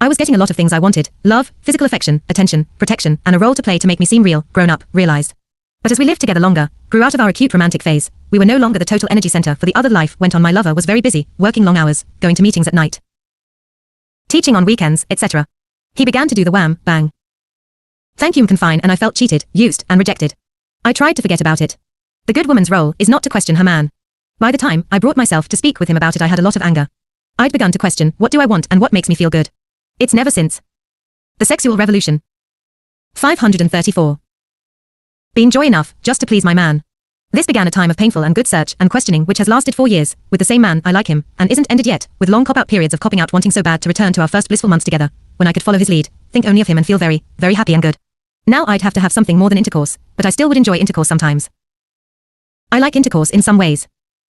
I was getting a lot of things I wanted: love, physical affection, attention, protection, and a role to play to make me seem real, grown up, realized. But as we lived together longer, grew out of our acute romantic phase, we were no longer the total energy center for the other. Life went on. My lover was very busy, working long hours, going to meetings at night, teaching on weekends, etc. He began to do the wham, bang, thank you confine, and I felt cheated, used, and rejected. I tried to forget about it. The good woman's role is not to question her man. By the time I brought myself to speak with him about it, I had a lot of anger. I'd begun to question, what do I want and what makes me feel good? It's never since. The sexual revolution. 534. Been joy enough, just to please my man. This began a time of painful and good search and questioning which has lasted 4 years, with the same man. I like him, and isn't ended yet, with long cop-out periods of copping out wanting so bad to return to our first blissful months together, when I could follow his lead, think only of him and feel very, very happy and good. Now I'd have to have something more than intercourse, but I still would enjoy intercourse sometimes. I like intercourse in some ways.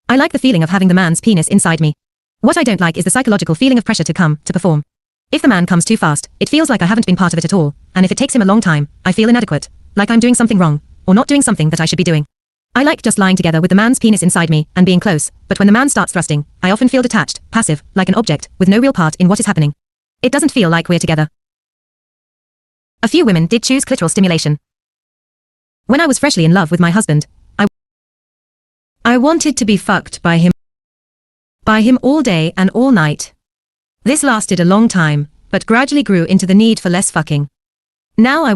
I like the feeling of having the man's penis inside me. What I don't like is the psychological feeling of pressure to perform. If the man comes too fast, it feels like I haven't been part of it at all, and if it takes him a long time, I feel inadequate, like I'm doing something wrong, or not doing something that I should be doing. I like just lying together with the man's penis inside me, and being close, but when the man starts thrusting, I often feel detached, passive, like an object, with no real part in what is happening. It doesn't feel like we're together. A few women did choose clitoral stimulation. When I was freshly in love with my husband, I wanted to be fucked by him all day and all night. This lasted a long time, but gradually grew into the need for less fucking. Now I